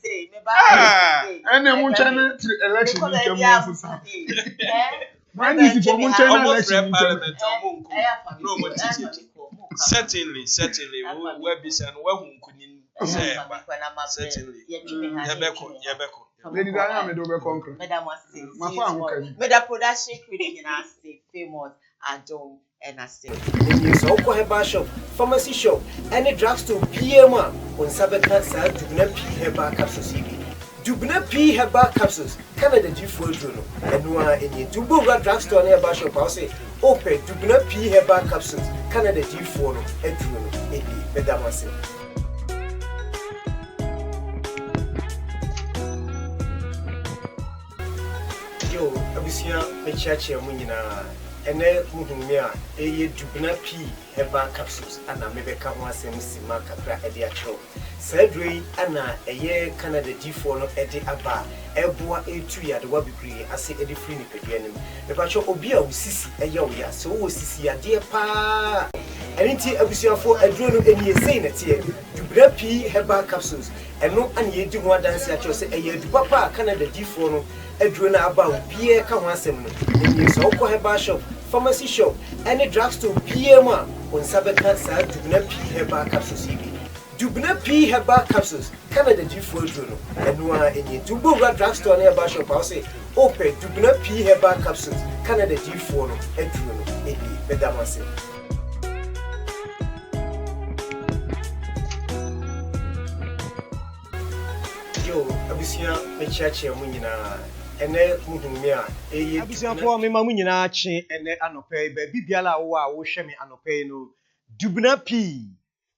And then we channel election you can move to. When is the for channel election parliament? No, certainly. Where be and where who couldn't say certainly. Yabeko. Lady Diana me do be conquer. Madam Mafa Meda production creating and say famous Adom and I say. So ko heba shop, pharmacy shop, any drugstore PM on Sabeka sa Dubna P heba capsules. Dubna P heba capsules. Canada G4 jono. Enwa enye Dubu drugstore na heba shop say open Dubna P heba capsules. Canada G4 no edruno ebi Madam Ase. Yo, abusia mechiachi mu nyina ene muhunmi a eye Dubna P heba capsules ana mebeka ho asem sima kakra ede acho sadrei ana eye Canada G4 no ede aba eboa etu ya de wa bibiri ase ede free ni peduanim mebacho obi a usisi eye wo ya so wo sisi ya de pa enti abusiafo aduro no eni esei na tie Dubna P heba capsules eno ana ye di ho adanse acho se eye dupapa Canada G4 no aduro na aba obi ka ho asem no eni so ko heba shop pharmacy shop any drugstore PM on Sabeka sa Dubna P heba capsules. Dubna P heba capsules Canada G4 jono enwa enye Dubu drugstore na heba shop I say open Dubna P heba capsules Canada G4 no eduro no ebi bedamase. Yo abusia mechiachi mu nyina ene muhunmi a eye abusiafo mema mu nyina kye ene anope ba bibiala wo a wo hwe me anope no Dubna P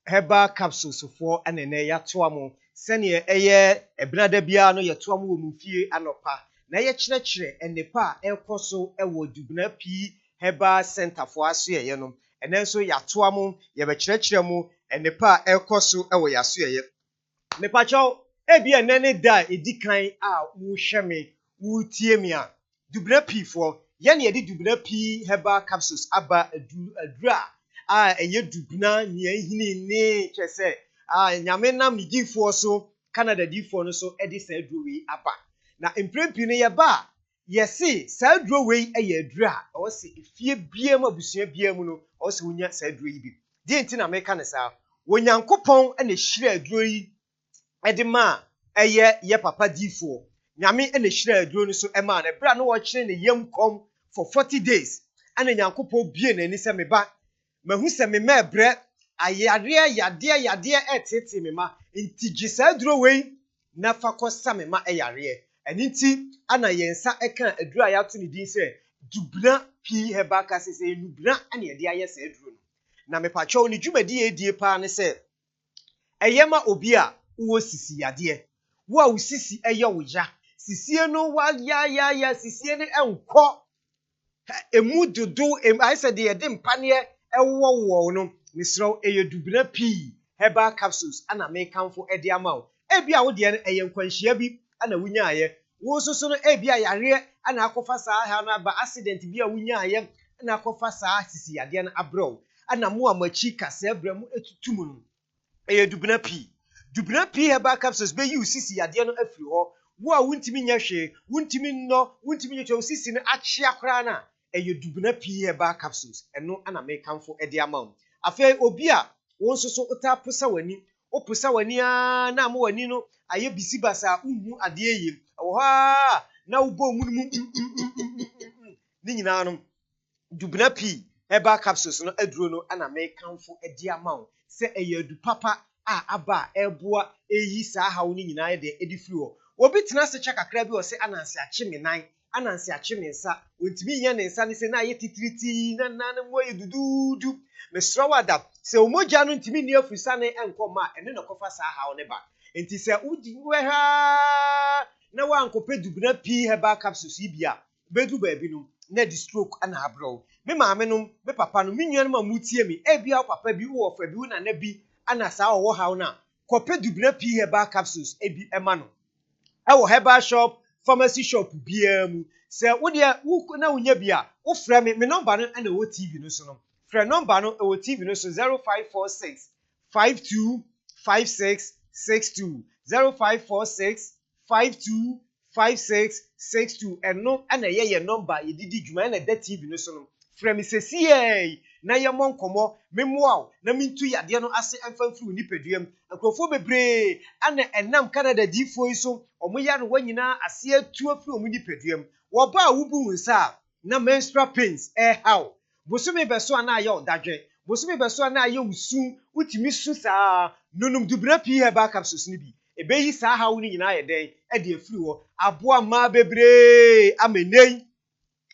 heba capsules for anene yatoa mo sene eye ebnada bia no yatoa mo wo mfie anopa na ye kyerɛkyerɛ enepa ekoso ewo Dubna P heba center for aso ye no ene nso yatoa mo ye be kyerɛkyerɛ mo enepa ekoso ewo yaso ye nepa chaw ebi enene da edikan a wo hwe me wutie mi a Dubna P for ye na ye di Dubna P heba capsules aba adura eye Dubna ne hini ne kyese nyame na migifo so Canada D4 no so edi sa aduro aba na emprempi ne ye ba ye se sa aduro we eye adura o se efie biem abusua biem no o se wonya sa aduro yi bi di enti na meka ne sa wonyankopɔn na hyira aduro yi ɛde ma ɛyɛ yɛ papa difoɔ nyame na hyira aduro no so ɛma na bra no wɔkyerɛ ne yam kɔm for 40 days ana nyankopɔn bie n'ani sɛ me ba mahu sɛ me ma ɛbrɛ ayareɛ yadeɛ ɛtete me ma nti gye saa aduro wei na fa kɔsa me ma ɛyareɛ ɛno nti ana yɛn nsa ɛka aduro a yɛato ne din sɛ dubna pii herbal capsules sɛ nubna ana yɛde ayɛ saa aduro no na mepatwɛw ne dwumadi yɛdie paa ne sɛ ɛyɛ ma obi a wowɔ sisi yadeɛ wo a wo sisi ɛyɛ wo ya sisie no wa ya sisie no ɛnkɔ emu dodo ayɛ sɛ deɛ yɛde mpaneɛ ɛwɔwɔ no mesrɛw ɛyɛ dubna pii herbal capsules ana mekamfo ɛde ama wo ebi a wo deɛ no ɛyɛ nkwanhyia bi ana wunyaayɛ wo nso so no ebi a yareɛ ana akɔfa saa ha no aba accident bi a wunyaayɛ ana akɔfa saa sisi yadeɛ no abrɛw ana mo a machi kasa brɛ mu etutu mu no ɛyɛ dubna pii herbal capsules bɛyi wo sisi yadeɛ no afiri hɔ wo a wuntimi nyɛ hwee wuntimi nnɔ wuntimi nyɛ hwee sisi no akyea koraa na ɛyɛ dubna pii herbal capsules ɛno ana mekamfo ɛde ama wo afei obi a wo nso so ota posa w'ani oposa w'ani a na mo w'ani no ayɛ bisi basa uhu adeɛ yie ɛwɔ hɔ na wobɔ mu no ne nyinaa no dubna pii herbal capsules no aduro no ana mekamfo ɛde ama wo sɛ ɛyɛ adu papa a aba ɛboa eyi saa haw no nyinaa de edi firi hɔ obi tena se kyɛ kakra bi wɔ sɛ anansi akye me nan anansi akye me nsa ontimi nyɛ ne nsa ne sɛ na ayɛ titiriti na na mo ayɛ dududu mesrɛ wada sɛ omogya no ntimi ni afurisa ne ɛnkɔ ma ɛne na kɔfa saa haw ne ba enti sɛ wodi wɛha na wankɔpɛ dubna pii herbal capsules yi bia bedu baabi no na di stroke ana abrɛw me maame no me papa no me nua no ma mutie me ebia papa bi wo fa bi wo na bi ana saa ɔwɔ haw na kɔpɛ dubna pii herbal capsules ebi ɛma no ɛwɔ herbal shop pharmacy shop biara mu sɛ wo deɛ wo na wonya bi a wo frɛ me number no ana wɔ TV no so no frɛ number no ɛwɔ TV no so 0546 525662 0546 525662 ɛno ana yɛ number yɛdidi dwuma na da TV no so no frɛ me sɛsie na yɛmmɔ nkɔmmɔ memmoa wo na mentu yadeɛ no ase ɛmfa mfiri nipaduam nkurɔfoɔ bebree ana ɛnam Canada diifoɔ yi so ɔmo yare wɔ nyinaa ase atu afiri ɔmo nipaduam wɔba a wobu wo nsa a na menstrual pains ɛhaw bosome bɛso a na ayɛ wo dadwe bosome bɛso a na ayɛ wo su wotumi su saa nonum dubna pii herbal capsules no bi ɛbɛyi saa haw no nyinaa yɛ dɛn ɛde afiri hɔ aboa mmaa bebree amenei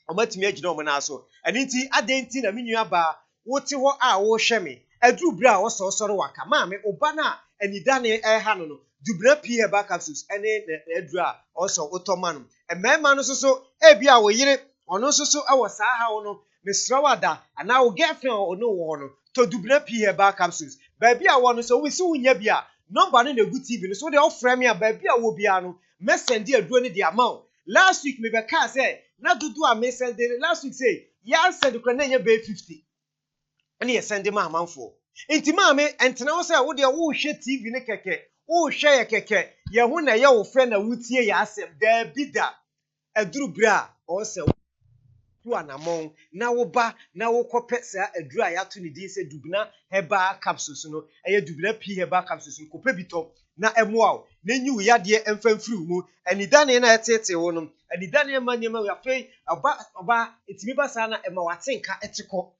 ɔmatumi agyina ɔmo naa so ɛno nti adɛn nti na me nua baa wote hɔ a wohwɛ me aduru bere a wɔsɔɔsɔre waka maame ɔba no a anidane ɛha no dubna pii herbal capsules ɛne aduru a ɔsɔ wotɔma no mmarima no so ebi a wo yere ɔno nso so ɛwɔ saa haw no mesrɛ wada anaa wo girlfriend a ɔno wɔ no to dubna pii herbal capsules baabi a wɔ no so wo si wonya bi a number no na egu TV no so de ɔfrɛ me a baabi a wɔ bia no mɛsɛnde aduro no de ama wo last week me bɛka sɛ na dodo a mɛsɛnde last week say yɛn sɛnde kora na nyɛ bɛyɛ 50 ɛne yɛ sɛnde ma amanfoɔ nti maame ɛntena wo sɛ wo deɛ wohwɛ TV no kɛkɛ wohwɛ yɛ kɛkɛ yɛ ho na yɛ wo frɛ na wotie yɛ asɛm daabi da aduru bere a ɔsɛ tu anamɔn na woba na wokɔpɛ saa aduru a yɛato ne din sɛ dubna herbal capsules no ɛyɛ dubna pii herbal capsules no kɔpɛ bi tɔ na ɛmoa wo na nyi wo yadeɛ ɛmfa mfiri wo mu anidane na ɛtete wo no anidane ma nneɛma wo afei ɔba ɛtumi ba saa na ɛma watenka ɛte kɔ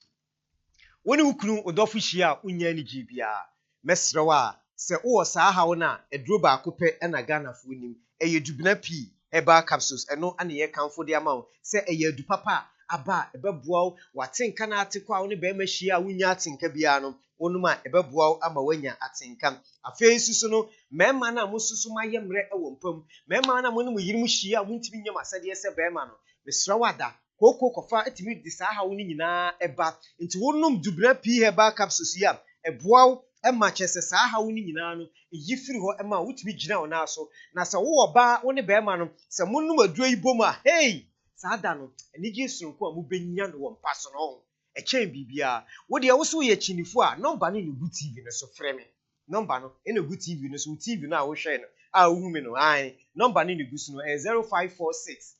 wo ne wo kunu ɔdɔfo hyia a wonya anigye biara mɛsrɛ wo a sɛ wowɔ saa haw no a aduro baako pɛ ɛna ghanafoɔ nim ɛyɛ dubna pii herbal capsules ɛno ana yɛkamfo de ama wo sɛ ɛyɛ adu papa a aba a ɛbɛboa wo watenka na atekɔ a wo ne bɛrima hyia a wonya atenka biara no wonom a ɛbɛboa wo ama woanya atenka afei nso no mmarima no a mo nso mayɛ mmerɛ ɛwɔ mpam mmarima no a mo ne mo yere mu hyia a wontumi nyam asɛdeɛ sɛ bɛrima no mesrɛ wo ada kooko kɔfa etimi de saa haw no nyinaa ɛba nti wonom dubna pii herbal capsules yi a ɛboa wo ɛma kyɛ sɛ saa haw no nyinaa no eyi firi hɔ ɛma wotumi gyina wo naa so na sɛ wowɔ baa wo ne bɛrima no sɛ monom aduro yi bom a hey saa da no anigye sonko a mobɛnya no wɔ mpa so no ɛkyɛn biribiara wo deɛ wo so yɛ kyinifo a nɔmba no gu TV no so frɛ me nɔmba no ɛna gu TV no so TV no a wohwɛ no a wohu me no ae nɔmba no gu so no 0546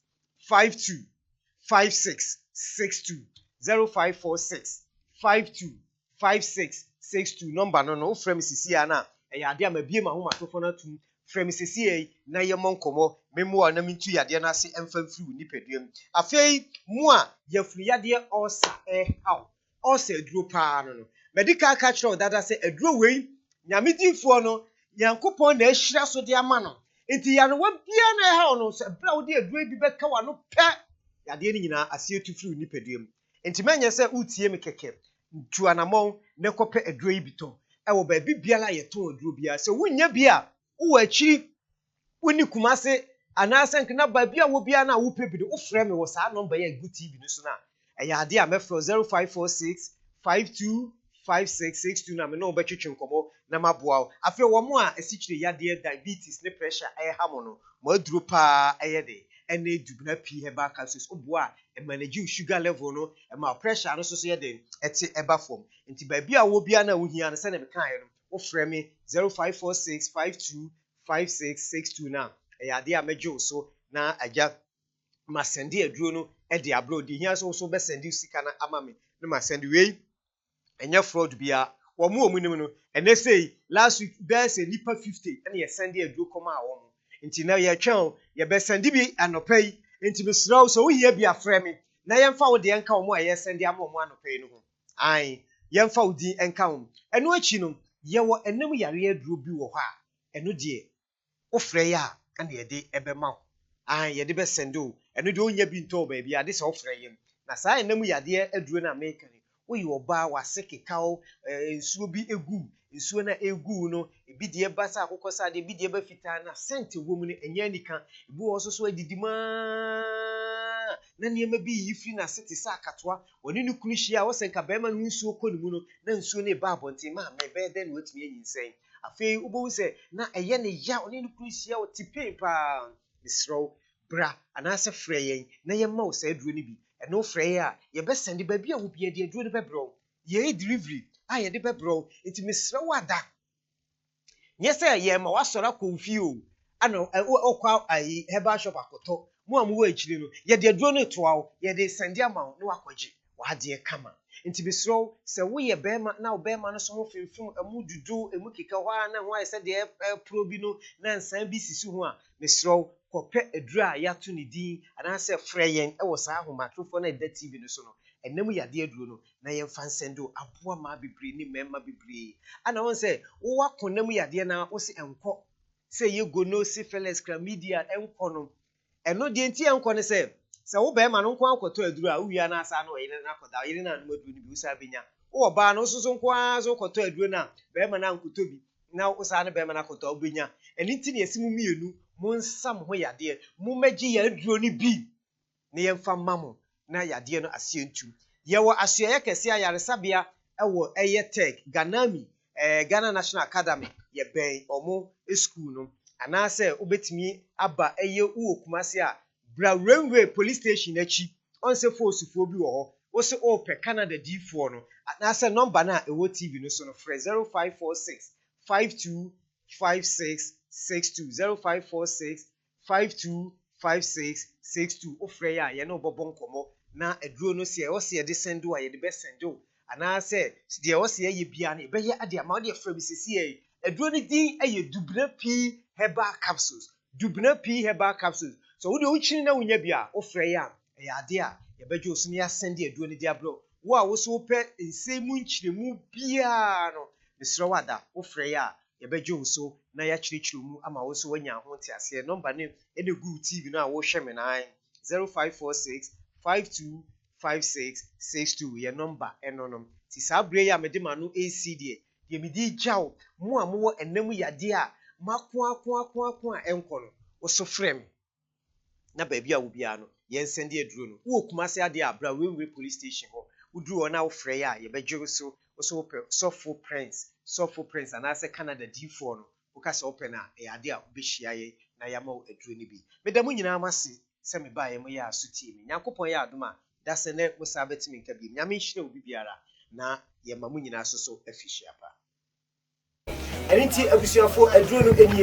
52 5662 0546 52 56 5662 number no frame sisi ana ɛyɛ ade a mabie ma homa tofo no atum frame sisi na yɛ mɔ nkɔmɔ memo a na mintu yade na ase ɛmfa mfiri nipaduam afei mu a yɛfiri yade ɔsa aduro paa no medical culture dada sɛ aduro wei nyamedifoɔ no Nyankopɔn na ahyira so de ama no nti yarewa bia na ɛha no sɛ bra wo de aduro bi bɛka wa no pɛ yade no nyinaa ase atu firi nipaduam nti manyɛ sɛ utie me kɛkɛ ntu anamɔn na kɔpɛ aduro yi bi tɔ ɛwɔ baabi biara yɛtɔn aduro biara sɛ wonya bi a wowɔ akyiri woni kumase anaasɛ nkena baabi a wo biara na wopɛ bi de wofrɛ me wɔ saa nɔmba yɛ gu tv no so na ɛyɛ ade a mɛfrɛ 0546 525662 na me no bɛtwetwe nkɔmɔ na maboa wo afei wɔ mo a asikyire yadeɛ diabetes ne pressure ɛha mo no mo aduro paa ɛyɛ de ɛne dubna pii herbal capsules oboa manage sugar level no ma pressure no so yɛ de ɛte ɛba fam nti baabi a wo bia na wo hia no sɛ na me kan no wo frɛ me 0546 525662 na ɛyɛ ade a mɛgye wo so na agya ma sende aduro no ɛde abro de hia so bɛ sende sika na ama me na ma sende wei ɛnyɛ fraud bia wo mu nim no ɛnɛ sei last week bɛɛ sɛ nipa 50 ɛne yɛ sende aduro kɔma a wɔn nti na yɛ twɛn yɛ bɛ sende bi anɔpɛ yi nti mesrɛ wo so wo hia bi afrɛ me na yɛmfa wo de ɛnka wo mu a yɛ sende ama wo mu anɔpɛ yi no ho ai yɛmfa wo din ɛnka wo ɛno akyi no yɛwɔ ɛnam yare aduro bi wɔ hɔ a ɛno deɛ wo frɛ yɛ a ɛna yɛde ɛbɛma wo ai yɛde bɛ sende wo ɛno deɛ wonya bi ntɔ baabi ade sɛ wo frɛ yɛm na saa ɛnam yadeɛ aduro na America ni woyɛ ɔbaa wase kekaw nsuo bi egu nsuo na egu no ebi deɛ ba sa akokɔ sa deɛ ebi deɛ ba fitaa na scent wɔ mu no ɛnyɛ anika ebi wɔ so adidi maa na nneɛma bi yi firi na sete sa akatoa wɔne ne kunu hyia wɔsɛ nka bɛrima no nsuo kɔ ne mu no na nsuo no eba abɔnten ma bɛyɛ dɛ na watumi anyinsɛn afei wobɛhu sɛ na ɛyɛ ne ya wɔne ne kunu hyia wɔ tipei paa mesrɛw bra anaasɛ frɛ yɛn na yɛma wo saa aduro no bi ɛno frɛ yɛ a yɛbɛsɛnde baabi a wo bia de aduro no bɛbrɛw yɛyɛ delivery a yɛde bɛbrɛw nti mesrɛ wo ada nyɛ sɛ yɛma wasɔre akɔ wo fie o ana ɔkɔ ayi herbal shop akɔtɔ mo a mowɔ akyire no yɛde aduro no toa wo yɛde sɛnde ama wo na wakɔgye wadeɛ kama nti mesrɛ wo sɛ woyɛ bɛrima na wo bɛrima no so ho femfem ɛmu dudu ɛmu keka hɔ a na ho ayɛ sɛ deɛ ɛporo bi no na nsan bi sisi ho a mesrɛ wo kɔpɛ aduro a yɛato ne din anaasɛ frɛ yɛn ɛwɔ saa ahomatrofoɔ na ɛda tv no so no ɛnam yade aduro no na yɛmfa nsɛnde wo aboa maa bebree ne mmarima bebree ana wɔn sɛ wowɔ akɔnam yadeɛ na wo se ɛnkɔ sɛ yɛ gono syphilis chlamydia ɛnkɔ no ɛno deɛ nti ɛnkɔ ne sɛ wo bɛrima no nko akɔtɔ aduro a wowie na asa no ɔyere na akɔda ɔyere na anom aduro no bi wo saa bɛnya wowɔ baa no nso so nko ara so kɔtɔ aduro no a bɛrima no ankɔtɔ bi na wo saa ne bɛrima no akɔtɔ wobɛnya ɛno nti ne yɛsi mu mmienu mo nsa mo ho yadeɛ mo mɛgye yɛ aduro no bi na yɛmfa ma mo na yadeɛ no aseɛ ntum yɛwɔ asoɛyɛ kɛse a yaresabea ɛwɔ ɛyɛ tech ganami Ghana National Academy yɛbɛn ɔmo school no anaasɛ wobɛtumi aba ɛyɛ uwo kumase a bra railway police station akyi ɔnsɛ forcefoɔ bi wɔ hɔ wo se ɔpɛ Canada difoɔ no anaasɛ nɔmba no a ɛwɔ tv no so no frɛ 0546 525662 0546 525662 wofrɛ yɛ a yɛne wobɔbɔ nkɔmmɔ na aduro no sɛ ɛwɔ sɛ yɛde sɛnde wo a yɛde bɛsɛnde wo anaasɛ deɛ ɛwɔ sɛ yɛyɛ bia no ɛbɛyɛ ade ama wode frɛ me sɛsi yɛ aduro no din ɛyɛ dubna pii herbal capsules dubna pii herbal capsules so wode wokyiri na wonya bi a wofrɛ yɛ a ɛyɛ ade a yɛbɛgye wo so na yɛasɛnde aduro no de abrɛ wo a wo so wopɛ nsɛm mu nkyerɛmu biaa no mesrɛ wo ada wofrɛ yɛ a yɛbɛgye wo so na yɛakyerɛkyerɛ mu ama wo so woanya ho nteaseɛ nɔmba no ɛne gu tv no a wohwɛ me nan 0546 525662 yɛ nɔmba ɛno no ti saa bere yi a mede ma no AC deɛ mede gya wo mo a mowɔ ɛnam yadeɛ a mako a ɛnkɔ no wo so frɛ me na baabi a wo biara no yɛnsɛnde aduro no wowɔ kumase adeɛ a bra railway police station hɔ woduru hɔ na wofrɛ yɛ a yɛbɛgye wo so wo so wopɛ sɔfo prince anaasɛ Canada difoɔ no woka sɛ wopɛ no a ɛyɛ ade a wobɛhyia yɛ na yɛama wo aduro no bi meda mo nyinaa mase sɛ mebaa yɛ mo yɛ aso tie me nyankopɔn yɛ adom a da sɛ ne wo saa bɛtumi nka biom nyame nhyira wo bibiara na yɛma mo nyinaa so afihyia pa ɛno nti abusuafo aduro no